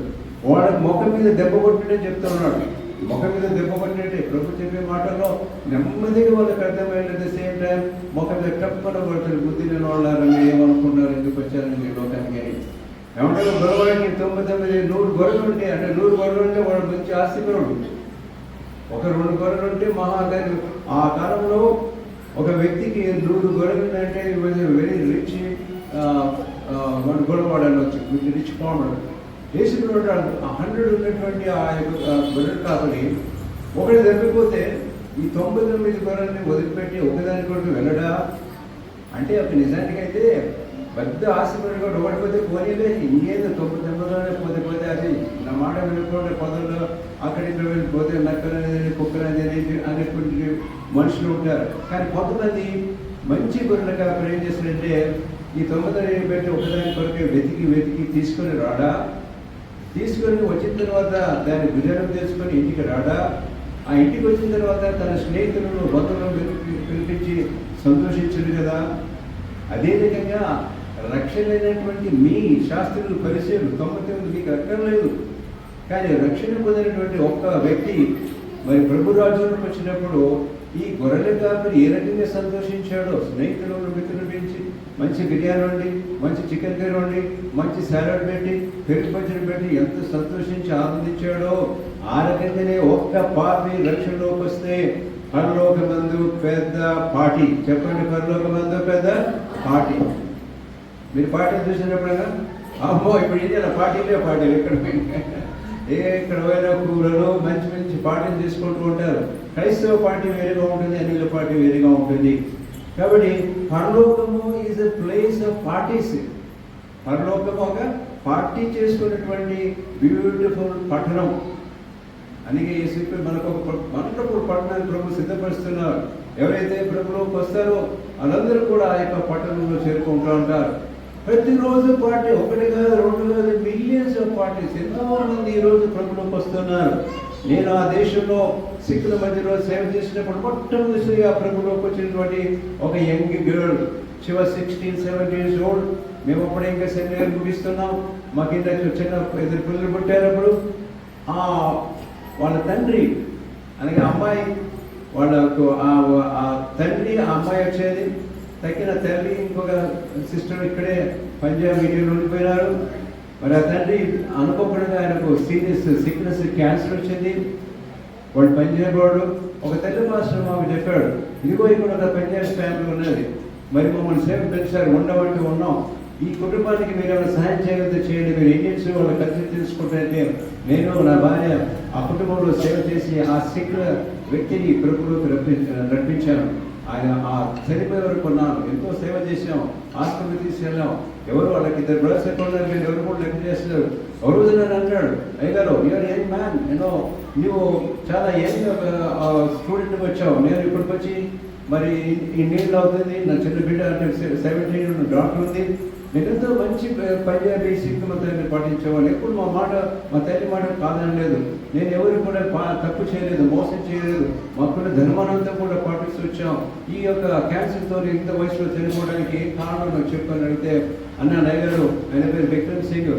వాడు ముఖం మీద దెబ్బ కొట్టినట్టే చెప్తున్నాడు. ముఖం మీద దెబ్బ కొట్టినట్టే ప్రభు చెప్పే మాటల్లో నెమ్మదిగా వాళ్ళకి అర్థమైంది. అట్ ద సేమ్ టైం ముఖం మీద టప్పన పడతారు. బుద్ధి లేని వాళ్ళని ఏమనుకున్నారు, ఎందుకు వచ్చారని లోకానికి ఏమంటారు. గొడవడికి 99 100 గొర్రెలు ఉంటే, అంటే 100 గొర్రెలు ఉంటే వాడు మంచి ఆస్తిపరుడు. ఒక 2 గొర్రెలు ఉంటే మహాగరి. ఆ కాలంలో ఒక వ్యక్తికి 100 గొర్రెలు అంటే వెరీ రిచ్ వాడు గొడవవాడు అనొచ్చు, రిచ్ ఫార్మర్. దేశంలో 100 ఉన్నటువంటి ఆ యొక్క గొర్రెలు కాపరి ఒకటి తప్పిపోతే ఈ 99 గొర్రెల్ని వదిలిపెట్టి ఒకదాని కొరకు వెళ్ళడా అంటే ఒక నిజానికి అయితే పెద్ద ఆశపడి కూడా ఓడిపోతే పోనీలే, ఇంకేదో 99 పోతే అది నా మాట వినుకోండి, పొదల్లో అక్కడికి వెళ్ళిపోతే నక్కలనేది కుక్కలనేది అనేటువంటి మనుషులు ఉంటారు. కానీ కొంతమంది మంచి గొర్రెలు కాపరి ఏం చేస్తారంటే ఈ 99 పెట్టి ఒకదాని కొరకే వెతికి తీసుకొని రాడా, తీసుకొని వచ్చిన తర్వాత దాన్ని విజయం చేసుకొని ఇంటికి రాడా, ఆ ఇంటికి వచ్చిన తర్వాత తన స్నేహితులను బంధువులను పిలిపించి సంతోషించరు కదా. అదే విధంగా రక్షణ లేనటువంటి మీ శాస్త్రులు పరిచయాలు 99 మీకు అక్కర్లేదు. కానీ రక్షణ పొందినటువంటి ఒక్క వ్యక్తి మరి ప్రభు రాజ్యంలోకి వచ్చినప్పుడు ఈ గొర్రెల కాపరి ఏ రకంగా సంతోషించాడో, స్నేహితులను పిలిపించి మంచి బిర్యానీ వండి, మంచి చికెన్ కర్రీ వండి, మంచి సాలడ్ పెట్టి, పెరుగు పచ్చడి పెట్టి ఎంత సంతోషించి ఆనందించాడో, ఆ రకంగానే ఒక్క పాపి రక్షణలోకి వస్తే పరలోకమందు పెద్ద పార్టీ. చెప్పండి, పరలోకమందు పెద్ద పార్టీ. మీరు పార్టీ చూసినప్పుడైనా అమ్మో ఇప్పుడు ఏం చేయాలి, పార్టీలు ఎక్కడ పోయినా కూరలు మంచి మంచి పార్టీలు తీసుకుంటూ ఉంటారు. క్రైస్తవ పార్టీ వేరేగా ఉంటుంది, అన్యుల పార్టీ వేరేగా ఉంటుంది. కాబట్టి పరలోకము is a place of parties. పరలోకము ఒక పార్టీ చేసుకున్నటువంటి బ్యూటిఫుల్ పట్టణం. అందుకే యేసు మనకు ఒక వండర్ఫుల్ పట్టణాన్ని ప్రభు సిద్ధపరుస్తున్నారు. ఎవరైతే ప్రభులోకి వస్తారో వాళ్ళందరూ కూడా ఆ యొక్క పట్టణంలో చేరుకుంటూ ఉంటారు. ప్రతిరోజు పార్టీ, ఒకటి కాదు, 2 కాదు, మిలియన్స్ ఆఫ్ పార్టీస్. ఎంతో మంది ఈరోజు ప్రభులోకి వస్తున్నారు. నేను ఆ దేశంలో సిక్కుల మధ్యలో సేవ చేసినప్పుడు మొట్టమొదటిగా ప్రభులోకి వచ్చినటువంటి ఒక young girl, she was 16-17 years old. మేము అప్పుడే ఇంకా సెమినార్ ముగిస్తున్నాం. మాకు ఇంత చిన్న 2 పిల్లలు పుట్టారప్పుడు వాళ్ళ తండ్రి అనగా అమ్మాయి, వాళ్ళకు ఆ తండ్రి ఆ అమ్మాయి వచ్చేది. తగ్గిన తల్లి ఇంకొక సిస్టర్ ఇక్కడే పంజాబ్ ఇండియాలో ఉండిపోయినారు. మరి ఆ తండ్రి అనుకోకుండా ఆయనకు సీరియస్ సిక్నెస్, క్యాన్సర్ వచ్చింది. వాడు పంజాబ్ వాడు. ఒక తెలుగు మాస్టర్ మాకు చెప్పాడు, ఇదిగో ఇక్కడ ఒక పంజాబ్ ఫ్యామిలీ ఉన్నది, మరి మమ్మల్ని సేవ పెంచారు, ఉండవంటే ఉన్నాం, ఈ కుటుంబానికి మీరు ఏమైనా సహాయం చేయగలిగితే చేయండి, మీరు ఇండియన్స్ వాళ్ళ కల్చర్ తెలుసుకుంటే నేను నా భార్య ఆ కుటుంబంలో సేవ చేసి ఆ సిక్ వ్యక్తిని ప్రభువులోకి రప్పించాను. ఆయన ఆ చనిపోయే వరకు కొన్నాను, ఎంతో సేవ చేసాం, హాస్పిటల్ తీసుకెళ్ళాం. ఎవరు వాళ్ళకి 2 బ్రదర్స్ ఎక్కడ ఉన్నారు, మీరు ఎవరు కూడా లెక్క చేస్తున్నారు. ఒక రోజు నన్ను అంటాడు, అయ్యగారు యూఆర్ యంగ్ మ్యాన్, నువ్వు చాలా యంగ్ స్టూడెంట్కి వచ్చావు, నేను ఇప్పటికి వచ్చి మరి ఇన్నేళ్ళు అవుతుంది, నా చిన్న బిడ్డ అంటే 17 డాక్టర్ ఉంది, నేను ఎంతో మంచి పంజాబీ సిక్ మతాన్ని పాటించేవాళ్ళు. ఎప్పుడు మా తల్లి మాట కాదనలేదు. నేను ఎవరు కూడా తప్పు చేయలేదు, మోసం చేయలేదు. మాకున్న ధర్మానంతా కూడా పాటిస్తూ వచ్చాం. ఈ యొక్క క్యాన్సర్తో ఇంత వయసులో చనిపోవడానికి ఏం కారణం నాకు చెప్పని అడిగితే, అన్న నయ్యగారు, ఆయన పేరు విక్రమ్ సింగ్,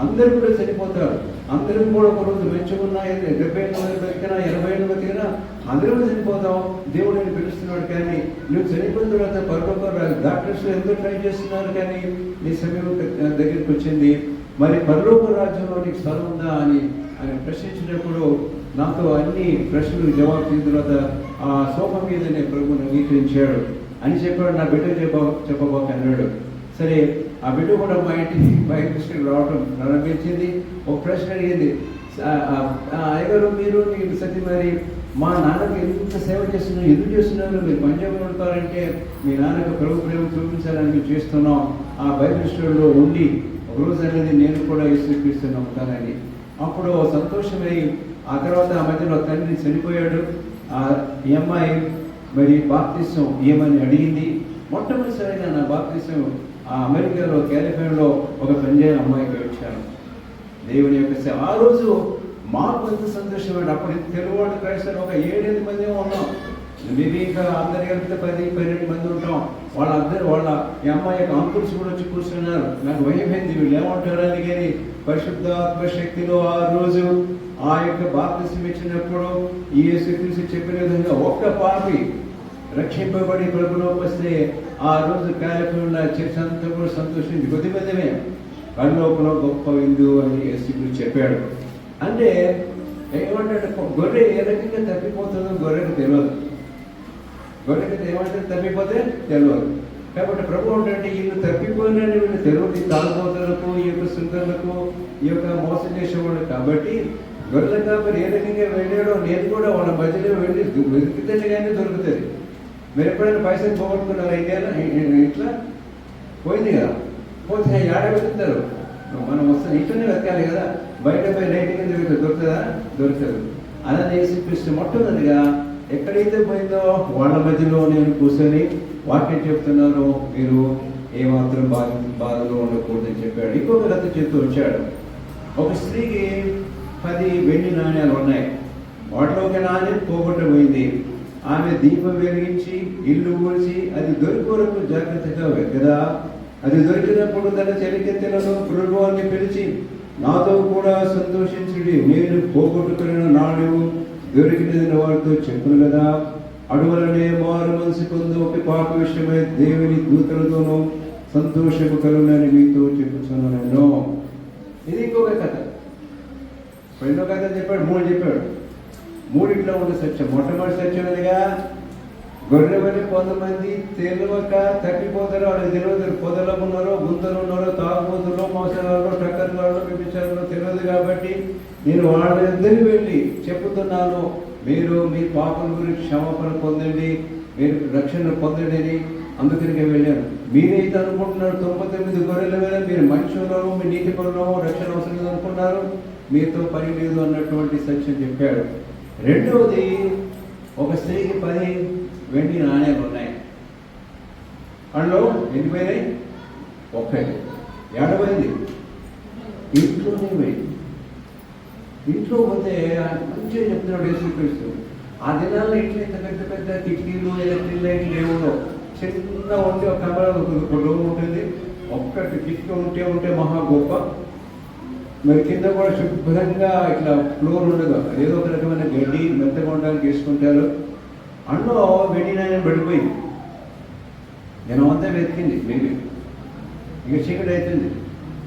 అందరూ కూడా చనిపోతారు, అందరూ కూడా ఒక రోజు మంచిగా ఉన్నా, 70 ఏళ్ళు బతికినా, 80 ఏళ్ళు బతికినా అందరూ చనిపోతాం. దేవుడు నేను పిలుస్తున్నాడు, కానీ నువ్వు చనిపోయిన తర్వాత పరలోక డాక్టర్స్ ఎంతో ట్రై చేస్తున్నారు, కానీ నీ సమయం దగ్గరికి వచ్చింది, మరి పరలోక రాజ్యంలో నీకు స్థలం ఉందా అని ఆయన ప్రశ్నించినప్పుడు నాతో అన్ని ప్రశ్నలు జవాబు చేసిన తర్వాత ఆ సోఫ మీదనే ప్రభువును అంగీకరించాడు అని చెప్పాడు. నా బిడ్డ చెప్పబోక అన్నాడు. సరే, ఆ బిడ్డ కూడా మా ఇంటికి రావడం ప్రారంభించింది. ఒక ప్రశ్న అడిగింది, అయ్యగారు మీరు మీకు సతి మరి మా నాన్నకి ఎంత సేవ చేస్తున్నారు, ఎందుకు చేస్తున్నారు, మీరు పంజాబ్ ఉంటారంటే మీ నాన్నకు ప్రభు ప్రేమ చూపించాలని మేము చేస్తున్నాం. ఆ బైబిల్ స్టోరీలో ఉండి ఒకరోజు అనేది నేను కూడా యేసుక్రీస్తుని నమ్ముతానని. అప్పుడు సంతోషమై ఆ తర్వాత ఆ మధ్యలో తండ్రి చనిపోయాడు. ఈ అమ్మాయి మరి బాప్తిసం ఏమని అడిగింది. మొట్టమొదటిసారిగా నా బాప్తిసం ఆ అమెరికాలో కాలిఫోర్నియాలో ఒక పంజాబ్ అమ్మాయికి వచ్చాను. దేవుని యొక్క సేవ ఆ రోజు మాకు ఎంత సంతోషమైన. అప్పుడు తెలుగువాడు క్రైస్తవులు ఒక 7-8 మంది ఉన్నాం. మేబీ ఇంకా అందరి కలిపితే 10-12 మంది ఉంటాం. వాళ్ళ ఈ అమ్మాయి యొక్క అంకుల్స్ కూడా వచ్చి కూర్చున్నారు. నాకు భయమైంది, వీళ్ళు ఏమంటారని. కానీ పరిశుద్ధాత్మ శక్తిలో ఆ రోజు ఆ యొక్క బాప్తిసం ఇచ్చినప్పుడు ఈ యేసుక్రీస్తు చెప్పిన విధంగా ఒక్క పాపి రక్షింపబడి ప్రభులోకి వస్తే ఆ రోజు కాలిఫోర్నియా చర్చ్ అంతా కూడా సంతోషించి కొద్దిమందిమే కళ్ళలోపల గొప్ప విందు అని యేసుక్రీస్తు చెప్పాడు. అంటే ఏమంటాడు, గొర్రె ఏ రకంగా తప్పిపోతుందో గొర్రెకు తెలియదు. గొర్రెకి ఏమంటే తప్పిపోతే తెలియదు. కాబట్టి ప్రభు ఏంటంటే వీళ్ళు తప్పిపోయిన వీళ్ళు తెలియదు, తాగుబోతులకు, ఈ యొక్క సుందరులకు, ఈ యొక్క మోసం చేసేవాళ్ళు. కాబట్టి గొర్రెల కాబట్టి ఏ రకంగా వెళ్ళాడో నేను కూడా వాళ్ళ మధ్యలో వెళ్ళి వెతికితే కానీ దొరుకుతుంది. మీరు ఎప్పుడైనా పైసలు పోగొట్టుకున్నారు ఇండియాలో? ఇట్లా పోయింది కదా, పోతే ఏడ వెతుకుతారు. మనం వస్తాం ఇంట్లోనే వెతకాలి కదా, బయట పోయి లైటింగ్ దొరుకుతుందా? దొరకదు. అలానే యేసుక్రీస్తు మొట్టమొదటిగా ఎక్కడైతే పోయిందో వాళ్ళ మధ్యలో నేను కూర్చొని వాక్యం చెప్తున్నారో మీరు ఏమాత్రం బాధలో ఉండకూడదని చెప్పాడు. ఇంకొక కథ చెప్తూ వచ్చాడు. ఒక స్త్రీకి 10 వెండి నాణ్యాలు ఉన్నాయి. వాటిలో ఒక నాణ్యం పోగొట్టబోయింది. ఆమె దీపం వెలిగించి ఇల్లు ఊడ్చి అది దొరికొరకు జాగ్రత్తగా కదా. అది దొరికినప్పుడు తన చెలికెత్తెలను ప్రభువుని పిలిచి నాతో కూడా సంతోషించుడి, నేను పోగొట్టుకున్న నాడు దొరికినది వారితో చెప్పును కదా. అడుగులనే మారు మనసు పొందు ఒక పాప విషయమై దేవుని దూతలతోనూ సంతోషము కలుగునని మీతో చెప్పుచున్నాను. ఇది ఇంకొక కథ. రెండో కథ చెప్పాడు, 3 చెప్పాడు. 3 ఉన్న సత్యం. మొట్టమొదటి సత్యం అనగా గొర్రెవని కొంతమంది తెలియక తప్పిపోతారో, వాళ్ళకి తెలియదు. పొదలో ఉన్నారో, గుంతలు ఉన్నారో, తాగుబోతులో, మోసగాళ్ళు, టక్కర్గాళ్ళు, వ్యభిచారులు తెలియదు. కాబట్టి నేను వాళ్ళిద్దరిని వెళ్ళి చెప్పుతున్నాను, మీరు మీ పాపల గురించి క్షమాపణ పొందండి, మీరు రక్షణ పొందండి అని. అందుకనికే వెళ్ళాను. మీరైతే అనుకుంటున్నారు 99 గొర్రెల మీద మీరు మంచులను, మీ నీతి పనులను రక్షణ అవసరం లేదు అనుకున్నారు, మీతో పని లేదు అన్నటువంటి సత్యం చెప్పాడు. రెండవది, ఒక స్త్రీకి 10 వెండి నాణ్యాలు ఉన్నాయి. అందులో ఎన్ని పోయినాయి? 1. ఏడవైంది ఇంట్లోనే పోయింది. ఇంట్లో పోతే మంచిగా చెప్తున్నాడు యేసుక్రీస్తు. ఆ దినాల్లో ఇంట్లో ఇంత పెద్ద పెద్ద కిటికీలు, ఎలక్ట్రిక్ లైట్లు లేవులో, చిన్న ఉంటే ఒక కమర ఒక రూమ్ ఉంటుంది. ఒక్కటి కిటికీ ఉంటే మహా గొప్ప. మరి కింద కూడా శుభ్రంగా ఇట్లా ఫ్లోర్ ఉండదు, ఏదో ఒక రకమైన గడ్డి మెత్తగా ఉండడానికి వేసుకుంటారు. అందులో వెండి నాణ్యం పడిపోయింది. జనం అంతా వెతికింది. మేబీ ఇక చీకటి అవుతుంది.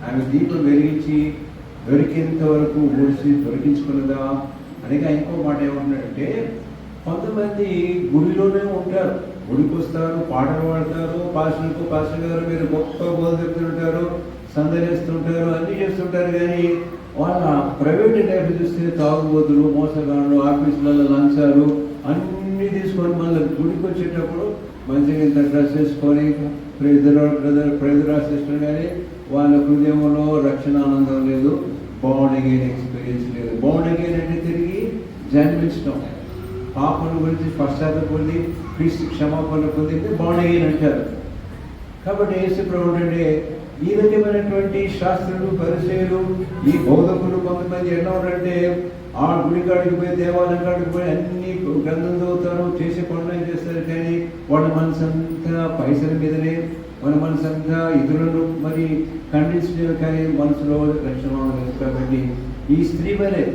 ఆమె దీపం వెలిగించి దొరికేంత వరకు ఊడ్చి దొరికించుకున్నదా అనగా. ఇంకో మాట ఏమంటున్నాడంటే, కొంతమంది గుడిలోనే ఉంటారు, గుడికి వస్తారు, పాటలు పాడతారు, పాస్టర్ గారు మీరు గొప్ప బోధ చెప్తుంటారు, సందర్శిస్తుంటారు, అన్నీ చేస్తుంటారు. కానీ వాళ్ళ ప్రైవేట్ లైఫ్ చూస్తే తాగుబోతులు, మోసగాళ్ళు, ఆఫీసులలో లంచాలు అన్నీ తీసుకొని మళ్ళీ గుడికి వచ్చేటప్పుడు మంచిగా ఇంత డ్రెస్ వేసుకొని ప్రైజ్ సిస్టర్. కానీ వాళ్ళ హృదయంలో రక్షణ ఆనందం లేదు, బౌండ్ అగైన్ ఎక్స్పీరియన్స్ లేదు. బౌండ్ అగైన్ అంటే తిరిగి జన్మించడం, పాపల గురించి పశ్చాత్తపడి క్రీస్తు క్షమాపణ పొందితే బౌండ్ అగైన్ అంటారు. కాబట్టి యేసు ప్రభువు అంటే ఈ రకమైనటువంటి శాస్త్రులు, పరిచయులు, ఈ బౌద్ధకులు కొంతమంది ఎలా ఉంటారంటే ఆ గుడి కాడికి పోయి, దేవాలయం కాడికి పోయి అన్ని గ్రంథం చదువుతారు, చేసే పనులు చేస్తారు. కానీ వాళ్ళ మనసంతా పైసల మీదనే, మన మనసంతా ఇతరులను మరి ఖండించలేదు. కానీ మనసులో రక్షణ లేదు. కాబట్టి ఈ స్త్రీ వలె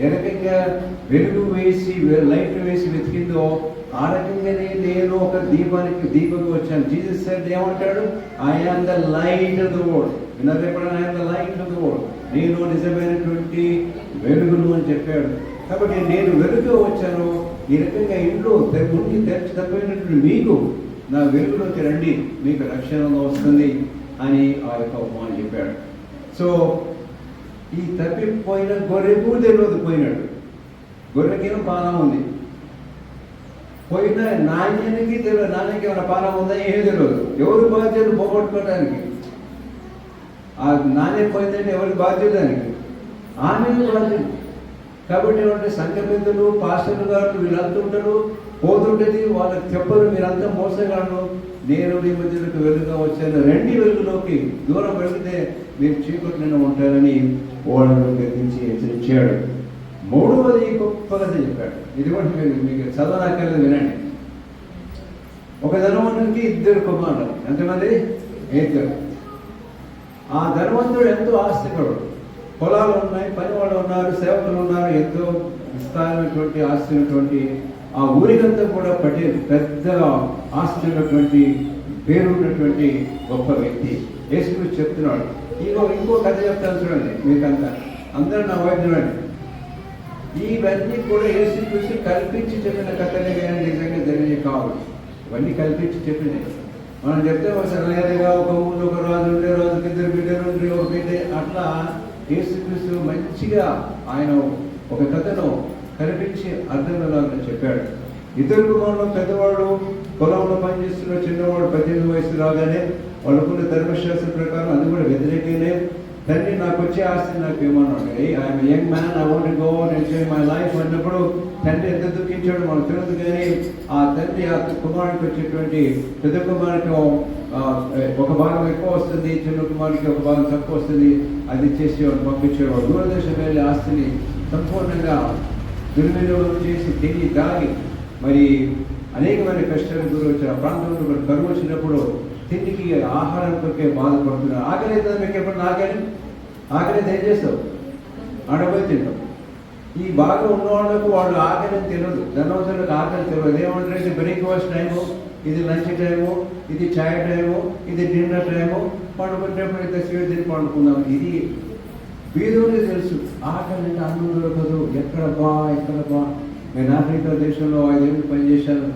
ఏ రకంగా వెలుగు వేసి లైట్ వేసి వెతికిందో ఆ రకంగానే నేను ఒక దీపం వచ్చాను. జీసస్ సెడ్ ఏమంటాడు? I am the light of the world. విన్నారు ఎప్పుడైనా? I am the light of the world. నేను నిజమైనటువంటి వెలుగును అని చెప్పాడు. కాబట్టి నేను వెలుగుగా వచ్చాను. ఈ రకంగా ఇంట్లో ఉండి తెచ్చి తప్పినటువంటి మీకు నా వెలుగులోకి రండి, మీకు రక్షణ వస్తుంది అని ఆ యొక్క ఉపమానం చెప్పాడు. సో ఈ తప్పిపోయిన గొర్రెకు తెలియదు పోయినాడు. గొర్రెకేమో పానం ఉంది, పోయిన నాణ్యానికి తెలియదు. నాణ్యకి ఏమైనా పానం ఉందా ఏమీ తెలియదు. ఎవరు బాధ్యత పోగొట్టుకోవడానికి? ఆ నాణ్యం పోయిందంటే ఎవరి బాధ్యత దానికి? ఆమె బాధ్యత. కాబట్టి ఏమంటే సంఘ పెద్దలు, పాస్టర్లు గారు వీళ్ళంతా ఉంటారు, పోతుంటుంది. వాళ్ళకి చెప్పరు మీరంతా మోసగాను, నేను మీ మధ్యలోకి వెలుగుగా వచ్చాను, రండి వెలుగులోకి, దూరం వెళితే మీరు చీకటిలో ఉంటారని వాళ్ళను గర్వించి హెచ్చరించాడు. మూడవది గొప్ప కథ చెప్పాడు. ఇది కూడా మీకు చదవనాకర్లేదు, వినండి. ఒక ధనవంతుడికి 2 కుమారులు. ఎంతమంది? 2. ఆ ధనవంతుడు ఎంతో ఆస్తిపడు, పొలాలు ఉన్నాయి, పని వాళ్ళు ఉన్నారు, సేవకులు ఉన్నారు, ఎంతో విస్తారమైనటువంటి ఆస్తి ఉన్నటువంటి ఆ ఊరికంతా కూడా పెద్ద ఆస్తి ఉన్నటువంటి పేరు ఉన్నటువంటి గొప్ప వ్యక్తి. యేసుక్రీస్తు చెప్తున్నాడు. ఇంకో కథ చెప్తాను చూడండి, మీకంతా అందరూ నా వైపు చూడండి. ఇవన్నీ కూడా యేసుక్రీస్తు కల్పించి చెప్పిన కథలే కానీ నిజంగా జరిగే కావు. ఇవన్నీ కల్పించి చెప్పినాయి. మనం చెప్తే సరైనగా ఒక ఊళ్ళో ఒక రాజు ఉండే, రాజుకి 2 బిడ్డలు ఉండే, ఒక బిడ్డ, అట్లా యేసుక్రీస్తు మంచిగా ఆయన ఒక కథను కల్పించి అర్థంలాగా చెప్పాడు. 2 కుమారులు, పెద్దవాడు పొలంలో పనిచేస్తున్న, చిన్నవాడు 18 వయసు రాగానే వాళ్ళకున్న ధర్మశాస్త్రం ప్రకారం అది కూడా వ్యతిరేకనే. తండ్రి నాకు వచ్చే ఆస్తి నాకు ఏమన్నాడు, I'm young man, I want go and enjoy my life అన్నప్పుడు తండ్రి ఎంత దుఃఖించాడు మనకు తెలియదు. కానీ ఆ తండ్రి ఆ కుమారుడికి వచ్చేటువంటి పెద్ద కుమారుడికి ఒక భాగం ఎక్కువ వస్తుంది, చిన్న కుమారుడికి ఒక భాగం తక్కువ వస్తుంది, అది ఇచ్చేసేవాడు, పంపించేవాడు. దూరదేశం వెళ్ళి ఆస్తిని సంపూర్ణంగా దుర్వినియోగం చేసి తిని తాగి మరి అనేకమైన కష్టాలు గురొచ్చిన ప్రాంతంలో కరువు వచ్చినప్పుడు తిండికి ఆహారం కొరికే బాధపడుతున్నారు. ఆకలి అవుతుంది మీకు ఎప్పుడు? ఆకలి ఏం చేస్తావు? ఆడపోయి తింటాం. ఈ బాగా ఉన్నవాళ్ళకు వాళ్ళు ఆకలి తెలియదు, ధనవంతులకు ఆకలి తెలియదు. ఏమంటారు, ఇది బ్రేక్ఫాస్ట్ టైము, ఇది లంచ్ టైము, ఇది చాయ్ టైము, ఇది డిన్నర్ టైము, పండుకునేటప్పుడు ఇంత స్వీట్ తిని పండుకుందాం. ఇది బీదోళ్ళకి తెలుసు. ఆకలి అంటే అన్నం దొరకదు, ఎక్కడ బా. నేను ఆఫ్రికా దేశంలో 5 ఏళ్ళు పనిచేశాను.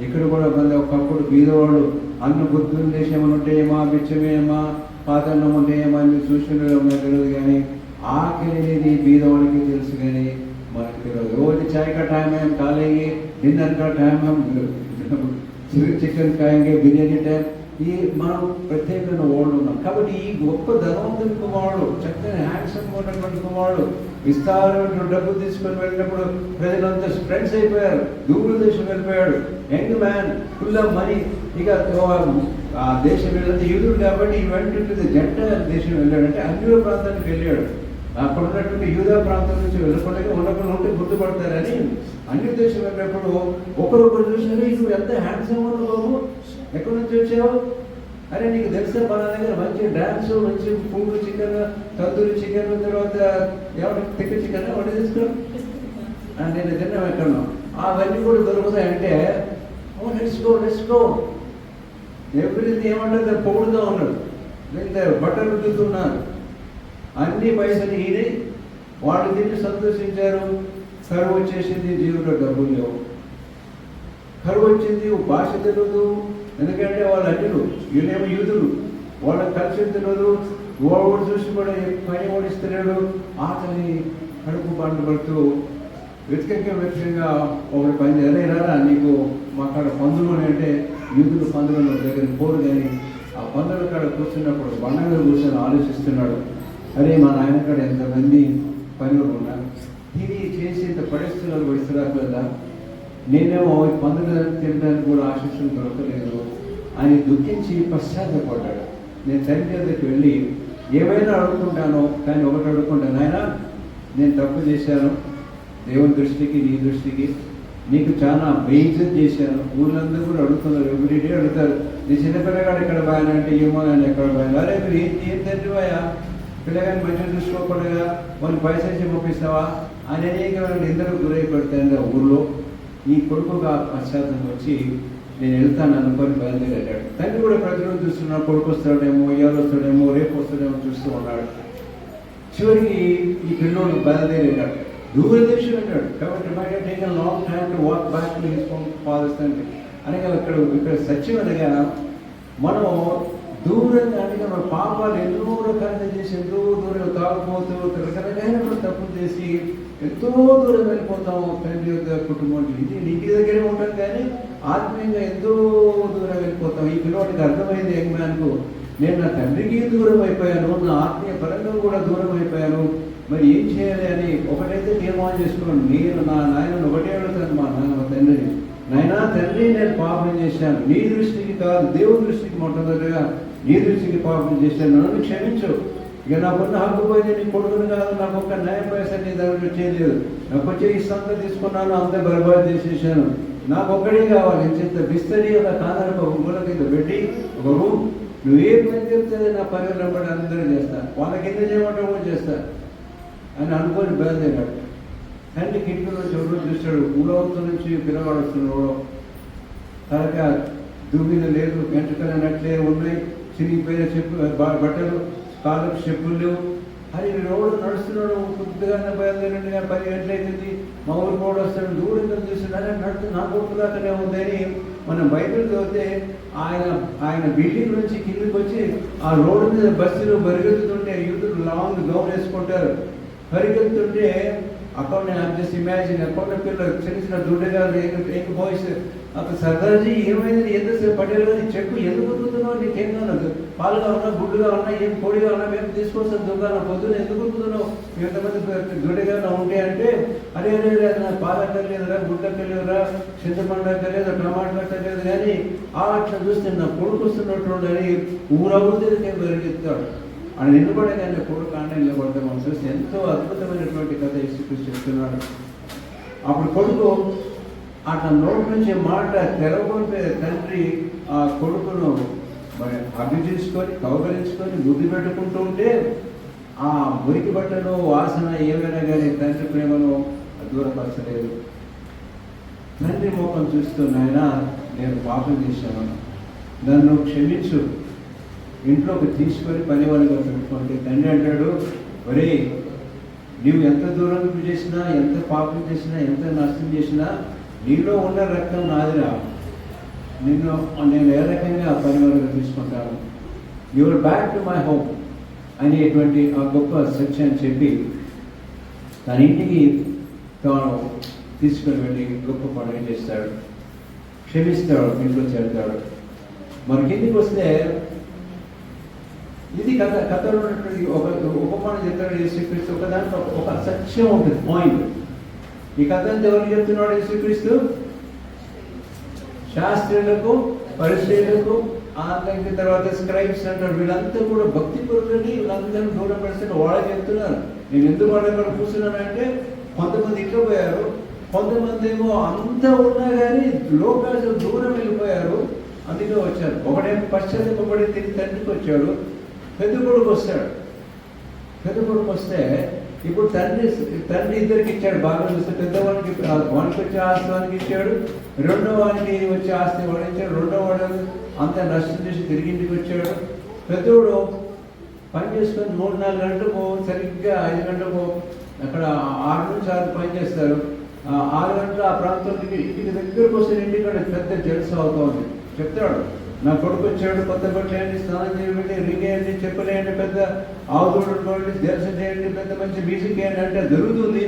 ఇక్కడ కూడా ఒకప్పుడు బీదవాళ్ళు అన్నం గుర్తున్న దేశం ఏమైనా ఉంటాయేమా, బిచ్చమేమా, పాతన్నం ఉంటాయేమా అని చూసినలో తెలియదు. కానీ ఆకలి అనేది బీదవాళ్ళకి తెలుసు, కానీ మనకు తెలియదు. రోజు చాయ్ కా టైం है, खालेंगे, डिनर का टाइम हम చికెన్ खाएंगे, బిర్యానీ టైం. ఈ మనం ప్రత్యేకమైన వాళ్ళు ఉన్నాం. కాబట్టి ఈ గొప్ప ధనవంతుని కుమారుడు, చక్కని హ్యాండ్సమ్ ఉన్నటువంటి కుమారుడు, విస్తారమైన డబ్బు తీసుకొని వెళ్ళినప్పుడు ప్రజలంతా ఫ్రెండ్స్ అయిపోయారు. దూర దేశం వెళ్ళిపోయాడు. Young man, full of money. ఇక ఆ దేశం వెళ్ళితే యూదుడు కాబట్టి వెంటనే జంట దేశం వెళ్ళాడంటే అన్యుల ప్రాంతానికి వెళ్ళాడు. అక్కడ ఉన్నటువంటి యూదా ప్రాంతం నుంచి వెళ్ళకుండా ఉండకుండా ఉంటే గుర్తుపడతారని అన్య దేశం వెళ్ళినప్పుడు ఒకరొకరు చూసినారు, నువ్వు ఎంత హ్యాండ్సమ్ ఉన్నావు బాబు, ఎక్కడి నుంచి వచ్చావు? అరే నీకు తెలిసే మన దగ్గర మంచి డ్యాన్స్, మంచి ఫుడ్, చికెన్, తందూరి చికెన్, తర్వాత ఏమంటే తిక్క చికెన్ వంట తీసుకున్నాం అని నేను తిన్నాం ఎక్కడో. అవన్నీ కూడా దొరుకుతాయంటే లెట్స్ గో ఎవ్రీథింగ్ ఏమంటే పొగుడుతూ ఉన్నాడు, బట్టలు రుద్దుతున్నారు, అన్ని పైసలు ఈయన. వాళ్ళు తిని సంతోషించారు. కరువు వచ్చేసింది, జీవులో డబ్బులు లేవు. కరువు వచ్చింది, భాష తెలియదు, ఎందుకంటే వాళ్ళు అన్యులు, వీళ్ళేమో యూదులు, వాళ్ళకి కలిసి తెలియదు. ఓడి చూసి కూడా పని ఓడిస్తున్నాడు. ఆకలి కడుపు పండు పడుతూ వెతికంగా ఒకటి పని చేయాలి, నీకు మా కాడ పందులు అంటే యూదులు పందుల దగ్గర పోరు. కానీ ఆ పందుల కాడ కూర్చున్నప్పుడు బండగా కూర్చొని ఆలోచిస్తున్నాడు, అరే మా నాయన కాడ ఎంతమంది పనులు ఉన్నారు, ఇది చేసి ఇంత పరిస్థితులు వడిసరాకలేదా, నేనేమో పందులు తినడానికి కూడా ఆశిస్తులు దొరకలేదు అని దుఃఖించి పశ్చాత్తపడ్డాడు. నేను తండ్రి దగ్గరికి వెళ్ళి ఏమైనా అడుగుకుంటాను, కానీ ఒకటి అడుగుకుంటాను, నాయన నేను తప్పు చేశాను, దేవుని దృష్టికి నీ దృష్టికి నీకు చాలా బేయిజ్జత్ చేశాను. ఊళ్ళందరూ కూడా అడుగుతున్నారు, ఎవ్రీడే అడుగుతారు, నీ చిన్నపిల్లగాడు ఎక్కడ బాగా అంటే ఏమో అని ఎక్కడ బాగా, అరే మీరు ఏం తండ్రివాయా, పిల్లగాని మంచిగా చూసుకోకుండా వాళ్ళు పైసలు పంపిస్తావా అని అనేకమైన నిందలకు గురైపడతాయి ఆ ఊళ్ళో. ఈ కొడుకుగా పశ్చాత్తం వచ్చి నేను వెళ్తాను అనుకొని బయలుదేరాడు. తండ్రి కూడా ప్రతిరోజు చూస్తున్నాడు, కొడుకు వస్తాడేమో, ఇవాళ వస్తాడేమో, రేపు వస్తాడేమో చూస్తూ ఉన్నాడు. చివరికి ఈ పిల్లోడు బయలుదేరాడు, దూరదేశం వెళ్ళాడు. కాబట్టి might take a long time to walk back to his father's తండ్రి అనగా ఇక్కడ సత్యం అనగా మనం దూరంగా అంటే మన పాపాలు ఎన్నో రకాలుగా చేసి ఎంతో దూరం తాగుపోతూ రకరకాల తప్పులు చేసి ఎంతో దూరం వెళ్ళిపోతాం తండ్రి యొక్క కుటుంబం ఇంటి దగ్గరే ఉంటాం కానీ ఆత్మీయంగా ఎంతో దూరం వెళ్ళిపోతాం. ఈ పిల్లవాడికి అర్థమైంది యంగ్ మ్యాన్కు, నేను నా తండ్రికి దూరం అయిపోయాను, నా ఆత్మీయ పరంగా కూడా దూరం అయిపోయాను, మరి ఏం చేయాలి అని ఒకటైతే తీర్మానం చేసుకున్నాను. నేను నా నాయనను ఒకటే అడుగుతాను మా తండ్రిని, నాయనా తండ్రి నేను పాపం చేశాను, నీ దృష్టికి కాదు దేవుని దృష్టికి మొట్టమొదటిగా నీ దృష్టికి పాపం చేశాను, నన్ను క్షమించు. ఇక నాకున్న హక్కు పోయింది, నీ కొడుకుని కాదు, నాకు ఒక న్యాయం పైసా నీ దగ్గర చేయలేదు, నాకు వచ్చే ఇష్టంతా తీసుకున్నాను, అంతా బర్బాద్ చేసేసాను, నాకు ఒక్కడే కావాలి. నేను చెప్తే బిస్తరి ఒక కాదనక ఒక మూల కింద పెట్టి ఒక రూమ్, నువ్వే పని చెప్తే నా పని వెంబడి అందరూ చేస్తాను, వాళ్ళ కింద చేయమంటే కూడా చేస్తాను అని అనుకొని బయలుదేరాడు. తండ్రి కిటికీలో చెవులు చూస్తాడు, ఊరవతు నుంచి పిల్లవాడు వస్తున్నాడు, తనక దుమ్మిన లేదు, వెంటకలన్నట్లే ఉన్నాయి, చిరిగిపోయిన బట్టలు, కాళ్ళకు చెప్పులు లేవు. అది రోడ్డు నడుస్తున్నాడు, కొద్దిగానే బయలుదేరండి, 10 గంటలైంది, మా ఊరు కూడా వస్తాడు, దూరంగా చూస్తున్నాడు, నడుతూ నా కొడుకు దాకానే ఉందని మనం బైబిల్ చదివితే ఆయన బిల్డింగ్ నుంచి కిందకి వచ్చి ఆ రోడ్డు మీద బస్సులు పరిగెత్తుతుంటే యూతులు లాంగ్ గౌన్ వేసుకుంటారు, పరిగెత్తుంటే అక్కడ నేను జస్ట్ ఇమాజిన్ అక్కడ పిల్లలు చిన్న చిన్న దుడ్డగారు ఏక బాయ్స్ అప్పుడు సర్దార్జీ ఏమైంది, ఎంతసేపు పటేల్ గారు చెక్కు ఎందుకు ఉరుకుతున్నావు, నీకేం కాదు, పాలుగా ఉన్నా గుడ్డుగా ఉన్నా ఏం కోడిగా ఉన్నా మేము తీసుకొస్తాం దుకాణం, పొద్దున ఎందుకు ఉరుకుతున్నావు, ఎంతమంది దుడ్డగా ఉంటే అంటే అరే నాకు పాలక్కర్లేదురా, గుడ్డక్కర్లేదురా, చింతపండు అక్కర్లేదు, టమాటా అక్కర్లేదు, కానీ అట్లా చూస్తే నా కొడుకు వస్తున్నట్టు అని ఊరవుతుంది పెరిగిస్తాడు. ఆయన నిలబడే కానీ కొడుకు ఆండ నిలబడతాం మనం చూసి ఎంతో అద్భుతమైనటువంటి కథ యేసుక్రీస్తు చెప్తున్నాడు. అప్పుడు కొడుకు అట్లా నోటి నుంచి మాట తెరవకుండా తండ్రి ఆ కొడుకును మరి హగ్గు చేసుకొని కౌగలించుకొని ముద్దు పెట్టుకుంటూ ఉంటే ఆ మురికి బట్టలు వాసన ఏమైనా కానీ తండ్రి ప్రేమను దూరపరచలేదు. తండ్రి ముఖం చూస్తూ నాయనా నేను పాపం చేశాను, నన్ను క్షమించు, ఇంట్లోకి తీసుకొని పని వాళ్ళగా పెట్టుకుంటే తండ్రి అంటాడు, ఒరే నీవు ఎంత దూరం చేసినా, ఎంత పాపం చేసినా, ఎంత నష్టం చేసినా నీలో ఉన్న రక్తం నాదిరా, నేను ఏ రకంగా పని వాళ్ళగా తీసుకుంటాను, your back to my home అనేటువంటి ఆ గొప్ప సత్యాన్ని చెప్పి తన ఇంటికి తాను తీసుకుని వెళ్ళి గొప్ప పండుగ చేస్తాడు, క్షమిస్తాడు, ఇంట్లో చేరుతాడు. మరి కిందికి వస్తే ఇది కథలో ఉన్నటువంటి ఒక ఉపమానం చెప్తాడు యేసుక్రీస్తు. ఒక దాంట్లో ఒక సత్యం ఉంటుంది, పాయింట్. ఈ కథ అంతా ఎవరు చెప్తున్నాడు యేసుక్రీస్తు? శాస్త్రులకు, పరిచయులకు, దాని తర్వాత స్క్రైబ్స్ అంటారు, వీళ్ళంతా కూడా భక్తి పరులని వీళ్ళందరూ దూరం పెడుతున్న వాళ్ళకి చెప్తున్నారు. నేను ఎందుకు వాళ్ళ అక్కడ కూర్చున్నానంటే కొంతమంది ఇట్లా పోయారు, కొంతమంది ఏమో అంతా ఉన్నా కానీ లోకాలు దూరం వెళ్ళిపోయారు, అందుకే వచ్చారు. ఒకడేమో పశ్చాత్తాపడి తిరిగి తండ్రికి వచ్చాడు, పెద్ద కొడుకు వస్తాడు. పెద్ద కొడుకు వస్తే ఇప్పుడు తండ్రి ఇద్దరికి ఇచ్చాడు, బాగా చూస్తే పెద్దవాడికి వానికి వచ్చే ఆస్తి వానికి ఇచ్చాడు, రెండో వాడికి వచ్చే ఆస్తి వాడు ఇచ్చాడు, రెండో వాడు అంతా నష్టం చేసి తిరిగి ఇంటికి వచ్చాడు. పెద్దోడు పని చేసుకొని 3-4 గంటలకు సరిగ్గా 5 గంటలకు అక్కడ 6 నుంచి 6 పని చేస్తారు. 6 గంటల ఆ ప్రాంతానికి ఇంటికి దగ్గరకు వస్తే ఇంటికాడ పెద్ద జలస అవుతుంది. చెప్తాడు, నా కొడుకు వచ్చాడు, కొత్త బట్టలు వేయండి, స్నానం చేయండి, రింగ్ వేయండి, చెప్పులేయండి, పెద్ద ఆవుదోడు దర్శనం చేయండి, పెద్ద మంచి మ్యూజిక్ వేయండి అంటే జరుగుతుంది.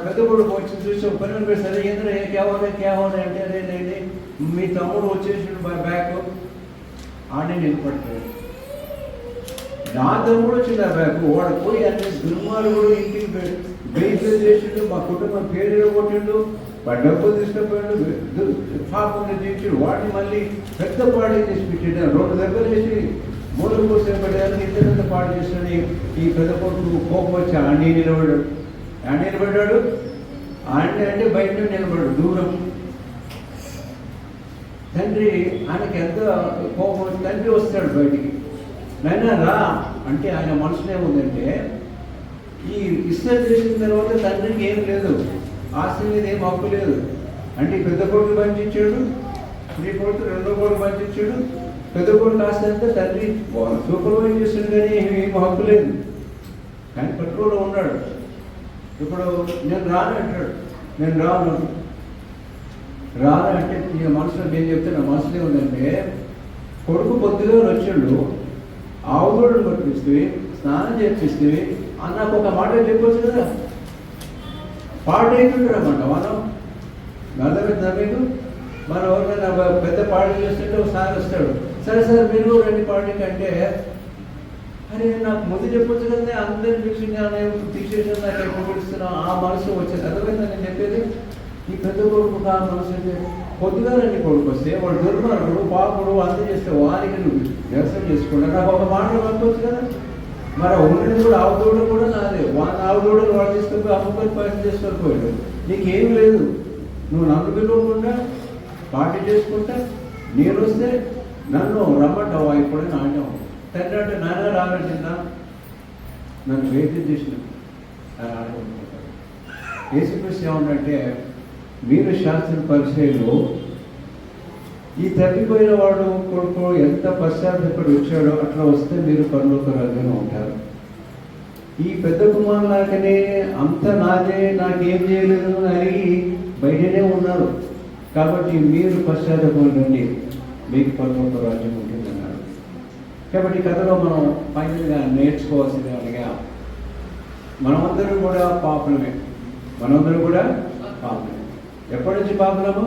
పెద్ద కొడుకు వచ్చి చూసి ఒక పని పెట్టి సరే ఏంద్ర కేవలం అంటే అదేంటి మీ తమ్ముడు వచ్చేసి బ్యాగ్ ఆడి నేను పట్టాడు, నా తమ్ముడు వచ్చింది ఆ బ్యాగ్, వాడు పోయి అన్ని దుర్మార్గుడు ఇంటికి బెయిల్ చేసిండు, మా కుటుంబం పేరు కొట్టిండు, డబ్బులు తీసుకుపోయాడు, పాపం తీర్చాడు, వాడిని మళ్ళీ పెద్ద పాడి చేసి పెట్టాడు, 2 దెబ్బలు వేసి మూలం కోసం పెట్టడానికి ఇంత పాడు చేస్తాడు. ఈ పెద్ద కొడుకు కోపం వచ్చి ఆంటీ నిలబడ్డాడు. ఆంటీ అంటే బయట నిలబడ్డాడు దూరం. తండ్రి ఆయనకి ఎంత కోపం వచ్చి తండ్రి వస్తాడు బయటికి, నైనా రా అంటే ఆయన మనసులో ఏముందంటే ఈ ఇస్రాయేల్ చేసిన తర్వాత తండ్రికి ఏం లేదు, ఆస్తి మీద ఏం హక్కు లేదు. అంటే పెద్ద కొడుకు పంచించాడు, ఈ కొడుకు రెండో కొడుకు పంచించాడు, పెద్ద కొడుకు ఆస్తి అంతా తండ్రి సూపర్వైజ్ చేస్తాడు కానీ ఏం హక్కు లేదు. కానీ పెట్రోల్లో ఉన్నాడు. ఇప్పుడు నేను రాను అంటాడు, నేను రాను అంటే మనసులో నేను చెప్తున్నా, మనసులో ఉందంటే కొడుకు పొద్దుగా వచ్చాడు, ఆవుదోడు కొట్టిస్తే, స్నానం చేపిస్తే అన్నకు ఒక మాట చెప్పొచ్చు కదా. పాట అవుతుంటాడు అన్నమాట మనం. అర్థమవుతుందా మీకు? మనం ఎవరికైనా పెద్ద పార్టీ చేస్తుంటే ఒకసారి వస్తాడు, సరే సార్ మీరు రండి పార్టీకి అంటే, అరే నాకు ముందు చెప్పొచ్చు కదా, అందరిని తీసేసి నాకు ఎప్పుడు పిలుస్తున్నాం ఆ మనసు వచ్చేది. అర్థమైందా నేను చెప్పేది? ఈ పెద్ద కొడుకు ఆ మనసు అంటే పొద్దుగా రండి కొడుకు వస్తే వాడు దుర్మార్గుడు పాపుడు అంత చేస్తే వారికి నువ్వు వ్యవసాయం చేసుకుంటా నాకు ఒక మాటలు పంపొచ్చు కదా. మరి ఉన్నది కూడా ఆవుదోడు కూడా నాదే, వాళ్ళ ఆవుదోడు వాడు తీసుకొని అమ్ముకొని పైసలు చేసుకొని పోయాడు. నీకేం లేదు, నువ్వు నన్ను పిలవకుండా పార్టీ చేసుకుంటా నేను వస్తే నన్ను రమ్మంటావా ఇప్పుడే నాటావు. తండ్రి అంటే నాన్న రాగట్టిందా, నన్ను వేద్యం చేసిన ఆడుకుంటాడు. యేసుక్రీస్తు ఏమంటే, మీరు శాస్త్ర పరిచయంలో ఈ తప్పిపోయిన వాడు కొడుకు ఎంత పశ్చాత్తపడి వచ్చాడో అట్లా వస్తే మీరు పరలోక రాజ్యంలో ఉంటారు. ఈ పెద్ద కుమారులాగానే అంత నాదే, నాకేం చేయలేదు అని అడిగి బయటనే ఉన్నారు. కాబట్టి మీరు పశ్చాత్తపడండి, మీకు పరలోక రాజ్యం ఉంటుందన్నారు. కాబట్టి కథలో మనం ఫైనల్గా నేర్చుకోవాల్సింది అనగా, మనమందరం కూడా పాపులమే. మనందరం కూడా పాపులమే. ఎప్పటి నుంచి పాపులము?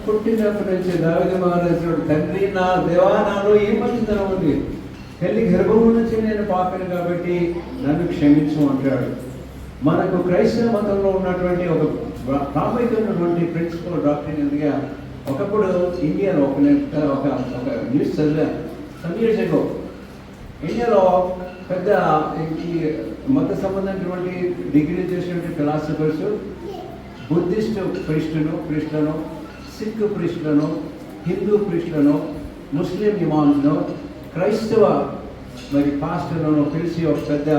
పుట్టినప్పటి నుంచి. దావీదు మహారాజు, తండ్రి నా దేవా నాలో ఏ మంచితనం ఉంది, తల్లి గర్భం నుంచి నేను పాపిని కాబట్టి నన్ను క్షమించు అంటాడు. మనకు క్రైస్తవ మతంలో ఉన్నటువంటి ఒక ప్రాముఖ్యమైనటువంటి ప్రిన్సిపల్ డాక్టర్ ఎందుగా ఒకప్పుడు ఇండియాలో ఒక న్యూస్ చదివా సమ్ ఇయర్స్ ఎగో. ఇండియాలో పెద్ద ఈ మత సంబంధమైనటువంటి డిగ్రీ చేసినటువంటి ఫిలాసఫర్స్ బుద్ధిస్ట్ ప్రిస్టులను, సిక్ ప్రిస్టులను, హిందూ ప్రిస్టులను, ముస్లిం ఇమామ్స్ను, క్రైస్తవ మరి పాస్టర్లను పిలిచి ఒక పెద్ద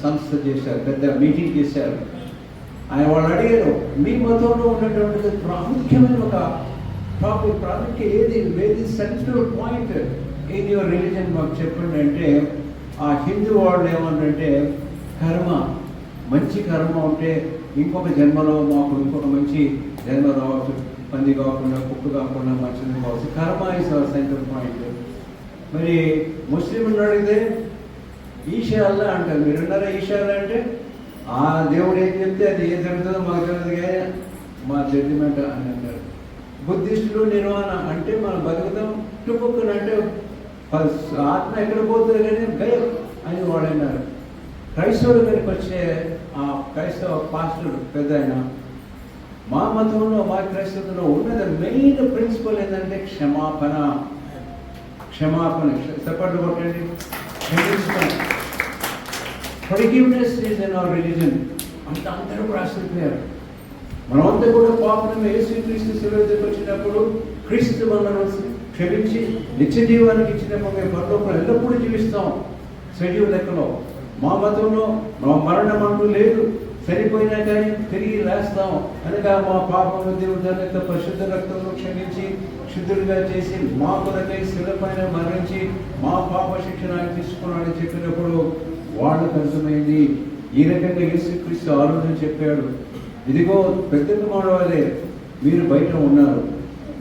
సంస్థ చేశారు, పెద్ద మీటింగ్ చేశారు. ఆయన వాళ్ళు అడిగారు, మీ మతంలో ఉన్నటువంటి ప్రాముఖ్యమైన ఒక టాపిక్, ప్రాముఖ్యం ఏది central point in your religion మాకు చెప్పండి అంటే, ఆ హిందూ వాళ్ళు ఏమంటే, కర్మ, మంచి కర్మ ఉంటే ఇంకొక జన్మలో మాకు ఇంకొక మంచి జన్మ రావచ్చు, పంది కాకుండా కుక్కు కాకుండా మంచిది కావచ్చు. కర్మ ఇస్ అవర్ సెంట్రల్ పాయింట్. మరి ముస్లింలు అడిగితే ఈషాల్లా అంటారు. మీరు ఉన్నారా ఈషాల్లా అంటే? ఆ దేవుడు ఏం చెప్తే అది ఏం జరుగుతుందో మాకు తెలియదు కానీ మా జడ్జిమెంట్ అని అంటారు. బుద్ధిస్టులు నిర్వాణ అంటే మనం బతుకుతాం, టుపుక్కుని అంటే ఆత్మ ఎక్కడ పోతుంది కానీ గయ అని వాడు అన్నారు. క్రైస్తవుల దగ్గరికి వచ్చే ఆ క్రైస్తవ పాస్టర్ పెద్ద ఆయన, మా మతంలో మా క్రైస్తవంలో ఉన్నది మెయిన్ ప్రిన్సిపల్ ఏంటంటే క్షమాపణ. చెప్పండి కొట్టండి, క్షమించడం. Forgiveness is in our religion అంటే అందరూ కూడా ఆశ్చర్యపోయారు. మనమంతా కూడా పాపం యేసుక్రీస్తు శిలువ దగ్గరికి వచ్చినప్పుడు క్రీస్తు మనల్ని క్షమించి నిత్య జీవానికి ఇచ్చినప్పుడు మేము పరలోకంలో ఎల్లప్పుడూ జీవిస్తాం సజీవ లెక్కలో. మా మతంలో మా మరణం అంటూ లేదు, చనిపోయినా కానీ తిరిగి లేస్తాం అనగా మా పాపము దేవుడు తన యొక్క పరిశుద్ధ రక్తంలో క్షమించి శుద్ధులుగా చేసి మా కొరకై శిలువ పైన మరణించి మా పాప శిక్షణ తీసుకున్నాడని చెప్పినప్పుడు వాళ్ళకు అర్థమైంది. ఈ రకంగా యేసుక్రీస్తు ఆలోచన చెప్పాడు, ఇదిగో పెద్ద కుమారుడు వాళ్ళే మీరు బయట ఉన్నారు,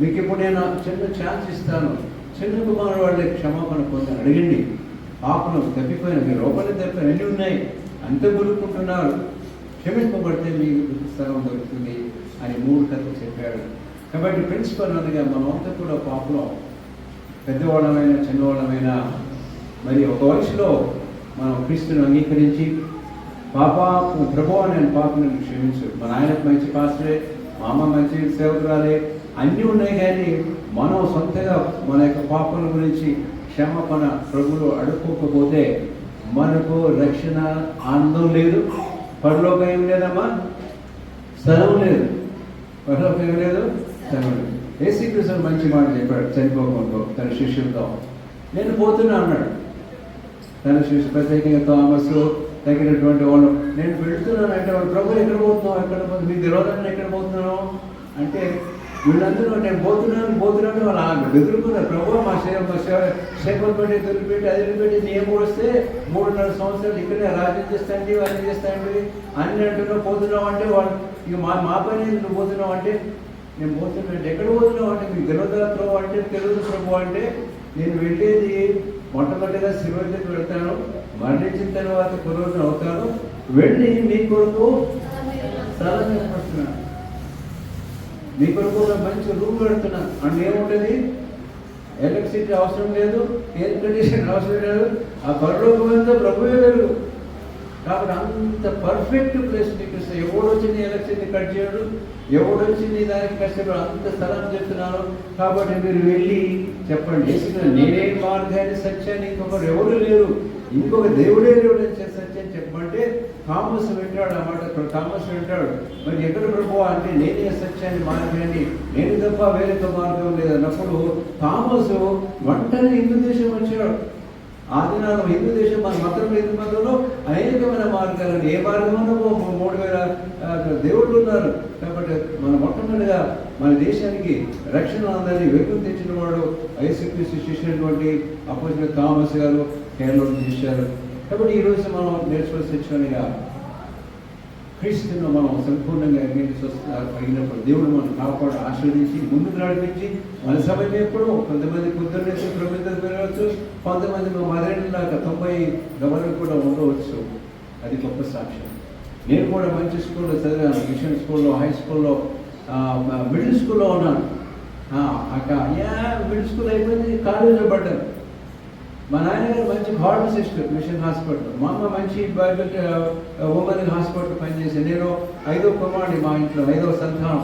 మీకు ఇప్పుడు నేను చిన్న ఛాన్స్ ఇస్తాను, చిన్న కుమారుడు వాళ్ళే క్షమాపణ పొందని అడగండి. పాపను తప్పిపోయిన మీ లోపల తప్పిన అన్నీ ఉన్నాయి, అంత గురుకుంటున్నారు, క్షమింపబడితే మీకు స్థలం దొరుకుతుంది అని 3 కథలు చెప్పాడు. కాబట్టి ప్రిన్సిపల్ అనగా మనమంతా కూడా పాపలో పెద్దవాళ్ళమైనా చిన్నవాళ్ళమైనా మరి ఒక వయసులో మనం క్రీస్తుని అంగీకరించి ప్రభువా నేను పాపను క్షమించు. మా నాయనకు మంచి పాస్టరే, మా అమ్మ మంచి సేవకురాలే, అన్నీ ఉన్నాయి కానీ మనం సొంతగా మన యొక్క పాపల గురించి క్షమాపణ ప్రభువులు అడుక్కోకపోతే మనకు రక్షణ ఆనందం లేదు, పరలోకం ఏం లేదమ్మా, స్థలం లేదు. పరలోకం ఏం లేదు, స్థలం లేదు. యేసుక్రీస్తు మంచి మాట చెప్పాడు చనిపోకుండా తన శిష్యులతో, నేను పోతున్నా అన్నాడు. తన శిష్యు ప్రత్యేకంగా థామస్ తగినటువంటి వాళ్ళు, నేను వెళ్తున్నాను అంటే వాళ్ళు, ప్రభు ఎక్కడ పోతున్నావు, ఎక్కడ పోతుంది మీకు తెలియదని ఎక్కడ పోతున్నాను అంటే, వీళ్ళందరూ నేను పోతున్నాను వాళ్ళు ఎదుర్కొన్నారు. ప్రభు మా సేపలు పెట్టి ఎదురుపెట్టి అది పెట్టి నేను వస్తే 3.5 సంవత్సరాలు ఇక్కడే రాజ్యం చేస్తాండి అన్నీ చేస్తాండి అన్ని అంటున్నావు, పోతున్నావు అంటే వాళ్ళు ఇక మా పని నువ్వు పోతున్నావు అంటే నేను పోతున్నాను. ఎక్కడ పోతున్నావు అంటే మీకు తెలియదా ప్రభు అంటే, తెలియదు ప్రభు అంటే, నేను వెళ్ళేది మొట్టమొదటిగా శివకి వెళ్తాను, మరణించిన తర్వాత కొరకు అవుతాను, వెళ్ళి మీ కొరకు స్థలం ఏర్పడుతున్నాను, మీ కొరకు ఒక మంచి రూమ్ పెడుతున్నాను. అంటే ఏముంటుంది, ఎలక్ట్రిసిటీ అవసరం లేదు, ఎయిర్ కండిషన్ అవసరం లేదు, ఆ పరలోకమంతా ప్రభువే వెలుగు. కాబట్టి అంత పర్ఫెక్ట్ ప్లేస్ మీకు ఇస్తే, ఎవడొచ్చి నీ ఎలక్ట్రిసిటీ కట్ చేయడు, ఎవడొచ్చి నీ దానికి కష్టపడు, అంత స్థలం చెప్తున్నాను. కాబట్టి మీరు వెళ్ళి చెప్పండి, నేనే మార్గాన్ని సత్యాన్ని ఇంకొకరు ఎవరు లేరు, ఇంకొక దేవుడే లేడు అని సత్యం చెప్పమంటే థామస్ వింటాడు. అన్నమాట థామస్ వింటాడు. మరి ఎక్కడ ప్రభు అంటే, నేనే సత్యాన్ని మార్గాన్ని, నేను తప్ప వేరొక మార్గం లేదన్నప్పుడు థామస్ ఒంటరి హిందూ దేశం వచ్చాడు. ఆ దినాల్లో హిందూ దేశం, మన మతంలో హిందూ మతంలో అనేకమైన మార్గాలు, ఏ మార్గంలో 3000 దేవుళ్ళు ఉన్నారు. కాబట్టి మన మొట్టమొదటిగా మన దేశానికి రక్షణ అందరినీ వెలుగు తెచ్చిన వాడు యేసుక్రీస్తు శిష్యునటువంటి అపోజిట్ థామస్ గారు కేరళలో చేశారు. కాబట్టి ఈరోజు మనం నేర్చుకోవాల్సి వచ్చినగా క్రీస్తును మనం సంపూర్ణంగా అయినప్పుడు దేవుడు మనం కాపాడు ఆశ్రయించి ముందుకు నడిపించి మన సమయం ఎప్పుడు కొంతమంది పొద్దున్నే ప్రభుత్వం పెరగవచ్చు, కొంతమంది మదరేళ్ళలాగా 90 గవర్నర్ కూడా ఉండవచ్చు. అది గొప్ప సాక్ష్యం. నేను కూడా మంచి స్కూల్లో చదివాను, మిషన్ స్కూల్లో, హై స్కూల్లో, మిడిల్ స్కూల్లో ఉన్నాను. మిడిల్ స్కూల్ అయిపోయింది, కాలేజీలో పడ్డాను. మా నాన్నగారు మంచి ఫార్మసిస్ట్ మిషన్ హాస్పిటల్, మా అమ్మ మంచి బైబిల్ ఉమెన్ హాస్పిటల్ పనిచేసాను. నేను 5వ కుమారుడి మా ఇంట్లో, 5వ సంతానం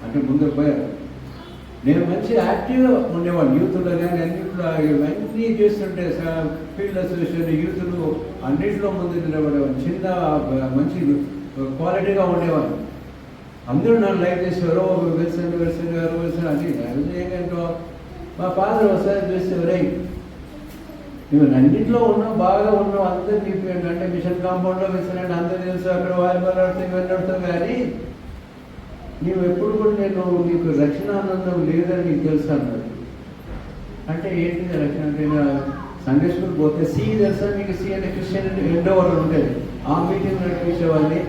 అంటే ముందుకు పోయాను. నేను మంచి యాక్టివ్గా ఉండేవాడిని, యూత్లో కానీ అన్నింటిలో ఇవన్నీ చేస్తుంటే ఫీల్డ్ అసోసియేషన్ యూత్లు అన్నింటిలో ముందు నిలబడేవాడిని. చిన్న మంచి క్వాలిటీగా ఉండేవాడిని. అందరూ నన్ను లైక్ చేసేవారు, విల్సన్ గారు అని. ఏంటంటే మా ఫాదర్ ఒకసారి చూసేవారు, నువ్వు అన్నింటిలో ఉన్నావు, బాగా ఉన్నావు, అందరూ నీకు అంటే మిషన్ కాంపౌండ్లో వేసానంటే అందరూ తెలుసు, అక్కడ వాలీబాల్ ఆడుతూ ఇవన్నీ ఆడుతావు, కానీ నీవు ఎప్పుడు కూడా నీకు రక్షణ ఆనందం లేదని నీకు తెలుసు అన్నాడు. అంటే ఏంటిది రక్షణ అంటే, సండే స్కూల్ పోతే సి తెలుసా మీకు, సి అంటే క్రిస్టియన్ ఎండోవర్ ఉంటుంది, ఆ మీటింగ్ నడిపించేవాడిని.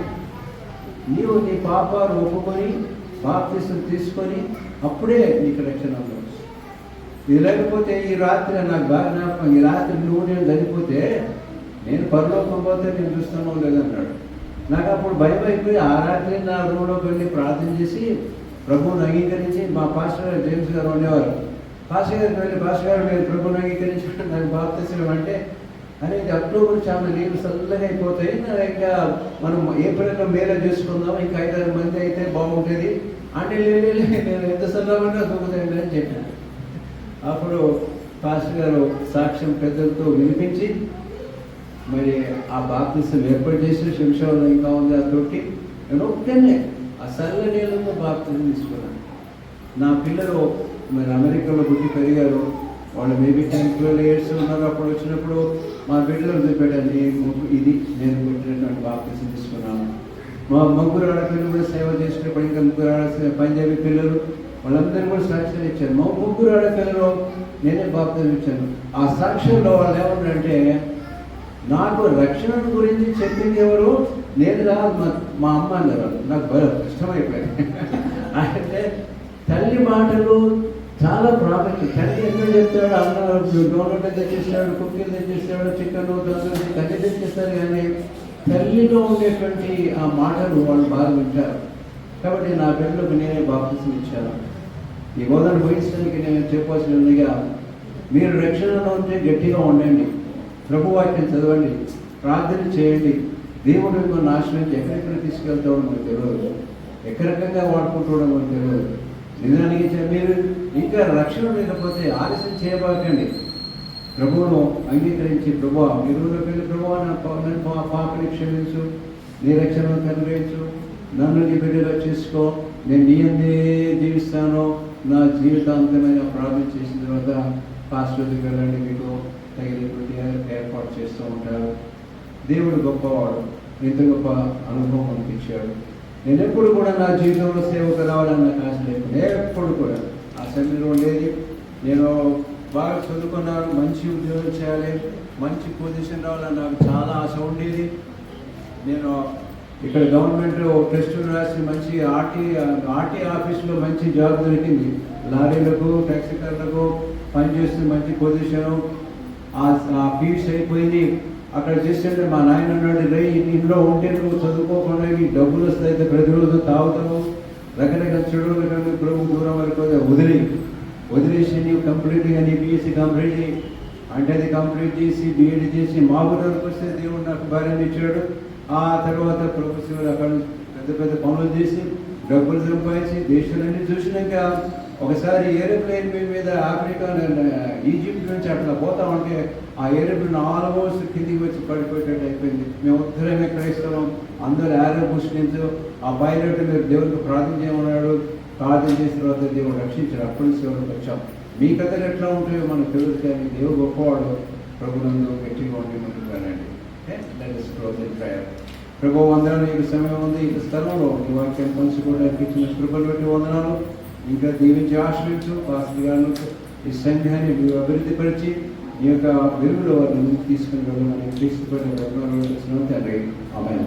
నీవు నీ పాపాలు ఒప్పుకొని బాప్తిసం తీసుకొని అప్పుడే నీకు రక్షణ ఆనందం. ఇది లేకపోతే ఈ రాత్రి నాకు బాగా జ్ఞాపకం, ఈ రాత్రి నువ్వు నేను చనిపోతే నేను పరలోకం పోతే నేను చూస్తానో లేదన్నాడు. నాకు అప్పుడు భయం అయిపోయి ఆ రాత్రి నా రూమ్లోకి వెళ్ళి ప్రార్థన చేసి ప్రభువుని అంగీకరించి, మా పాస్టర్ గారు జేమ్స్ గారు ఉండేవారు, పాస్టర్ గారికి వెళ్ళి, పాస్టర్ గారు మీరు ప్రభువుని అంగీకరించడం నాకు బాప్తిసం అంటే, అనేది అక్టోబర్ చాలా నీళ్ళు చల్లగా అయిపోతాయి, ఇంకా మనం ఏప్రిల్లో మేలో చేసుకుందాం, ఇంకా 5-6 మంది అయితే బాగుంటుంది అంటే, నేను ఎంత చల్లగా దొరుకుతాయండి అని చెప్పాను. అప్పుడు పాస్టర్ గారు సాక్ష్యం పెద్దలతో వినిపించి మరి ఆ బాప్తిసం ఏర్పాటు చేసిన శంషాలు ఇంకా ఉంది ఆ తోటి. నేను ఒక్కనే ఆ చల్ల నీళ్ళతో బాప్తిసం తీసుకున్నాను. నా పిల్లలు మరి అమెరికాలో పుట్టి పెరిగారు, వాళ్ళు మేబీ 10-12 years ఉన్నారు. అప్పుడు వచ్చినప్పుడు మా బిడ్డలు చూపెట్టాను, ఇది నేను పుట్టినటువంటి బాప్తిసం తీసుకున్నాను. మా ముగ్గురు ఆడపిల్లలు కూడా సేవ చేసినప్పుడు, ఇంకా ముగ్గురు పంజాబీ పిల్లలు వాళ్ళందరూ కూడా సాక్ష్యం ఇచ్చారు. మా ముగ్గురు ఆడపిల్లలు నేనే బాప్తిసం ఇచ్చాను. ఆ సాక్ష్యంలో వాళ్ళు ఏమన్నారంటే, నాకు రక్షణ గురించి చెప్పింది ఎవరు, నేను కాదు మా అమ్మ అన్నారు. నాకు బాగా ఇష్టమైపోయింది. అంటే తల్లి మాటలు చాలా ప్రాముఖ్యం. తల్లి ఎక్కడ చెప్తాడు, అన్న డోనట్ తెచ్చిస్తాడు, కుక్కీలు తెచ్చిస్తాడు, చికెన్ అన్నీ తెచ్చిస్తారు, కానీ తల్లిలో ఉండేటువంటి ఆ మాటలు వాళ్ళు బాగా వింటారు. కాబట్టి నా బిడ్డలకు నేనే బాప్తిసం ఇచ్చాను. ఈ బోధన ముగించడానికి నేను చెప్పవలసినదిగా, మీరు రక్షణలో ఉంటే గట్టిగా ఉండండి, ప్రభువాక్యం చదవండి, ప్రార్థన చేయండి. దేవుడు మిమ్మల్ని ఆశ్రయించి ఎక్కడెక్కడ తీసుకెళ్తాడో మనకు తెలియదు, ఎక్కడెక్కగా వాడుకుంటాడో మనకు తెలియదు. నిజానికి మీరు ఇంకా రక్షణ లేకపోతే ఆలస్యం చేయబాకండి. ప్రభువును అంగీకరించి, ప్రభువా మీరులోకి వెళ్ళి, ప్రభువా నన్ను పాపని క్షమించు, నీ రక్షణను కనుగరించు, నన్ను నీ బిడ్డగా చేసుకో, నేను నీ అందే జీవిస్తాను, నా జీవితాంతమైన ప్రార్థన చేసిన తర్వాత పాస్టర్కి వెళ్ళండి, మీకు తగినటువంటి ఏర్పాటు చేస్తూ ఉంటారు. దేవుడు గొప్పవాడు, ఎంత గొప్ప అనుభవం అనిపించాడు. నేను ఎప్పుడు కూడా నా జీవితంలో సేవకు రావాలని నాకు ఆశ లేకుండా, ఎప్పుడు కూడా ఆ సమయంలో ఉండేది. నేను బాగా చదువుకున్నాను, మంచి ఉద్యోగం చేయాలి, మంచి పొజిషన్ రావాలని నాకు చాలా ఆశ ఉండేది. నేను ఇక్కడ గవర్నమెంట్ టెస్టులు రాసి మంచి ఆర్టీ ఆఫీస్లో మంచి జాబ్ దొరికింది. లారీలకు ట్యాక్సీకారులకు పనిచేస్తూ మంచి పొజిషన్, ఆ ఫీస్ అయిపోయింది. అక్కడ చేస్తుంటే మా నాయన అన్నాడు, రే ఇంట్లో ఉంటే నువ్వు చదువుకోకుండా ఈ డబ్బులు వస్తాయితే ప్రతిరోజు తాగుతావు, రకరకాల చెడులు ప్రభు దూరం వరకు వదిలేసి నీవు కంప్లీట్గా నీ బీఎస్సీ కంప్లీట్ చేయి అంటే అది కంప్లీట్ చేసి బీఎడ్ చేసి మా ఊరికి వస్తే దేవుడు నాకు భార్యను ఇచ్చాడు. ఆ తర్వాత ప్రొఫెసర్ అక్కడ పెద్ద పెద్ద పనులు చేసి డబ్బులు సంపాదించి దేశాలన్నీ చూసినాక ఒకసారి ఏరోప్లేన్ మీద ఆఫ్రికా ఈజిప్ట్ నుంచి అట్లా పోతా ఉంటే ఆ ఏరోప్లేన్ ఆల్మోస్ట్ కిందికి వచ్చి పడిపోయేటట్టు అయిపోయింది. మేము ఉత్తరమే క్రైస్తవం, అందరూ ఆరో ముస్లిమ్స్. ఆ పైలట్ మీరు దేవుడికి ప్రార్థన చేయమన్నాడు. ప్రార్థన చేసిన తర్వాత దేవుడు రక్షించాడు. అప్పటి సేవలకు వచ్చాం. మీ కథలు ఎట్లా ఉంటాయో మనకు తెలియదు, కానీ దేవుడు గొప్పవాడు. ప్రభునందు గట్టిగా ఉంటున్నానండి. ప్రభు వందనాలు. ఈ సమయం ఉంది, ఈ స్థలంలో ఈ వాక్యం పంచుకోవడానికి ఇచ్చిన కృపలు బట్టి వందనాలు. ఇంకా దీవించి ఆశ్రయించు పాస్టర్ గారు ఈ సంఘాన్ని అభివృద్ధిపరిచి ఈ యొక్క వెలుగులో వారిని తీసుకుని వెళ్ళమని తీసుకుని తండ్రి. ఆమేన్.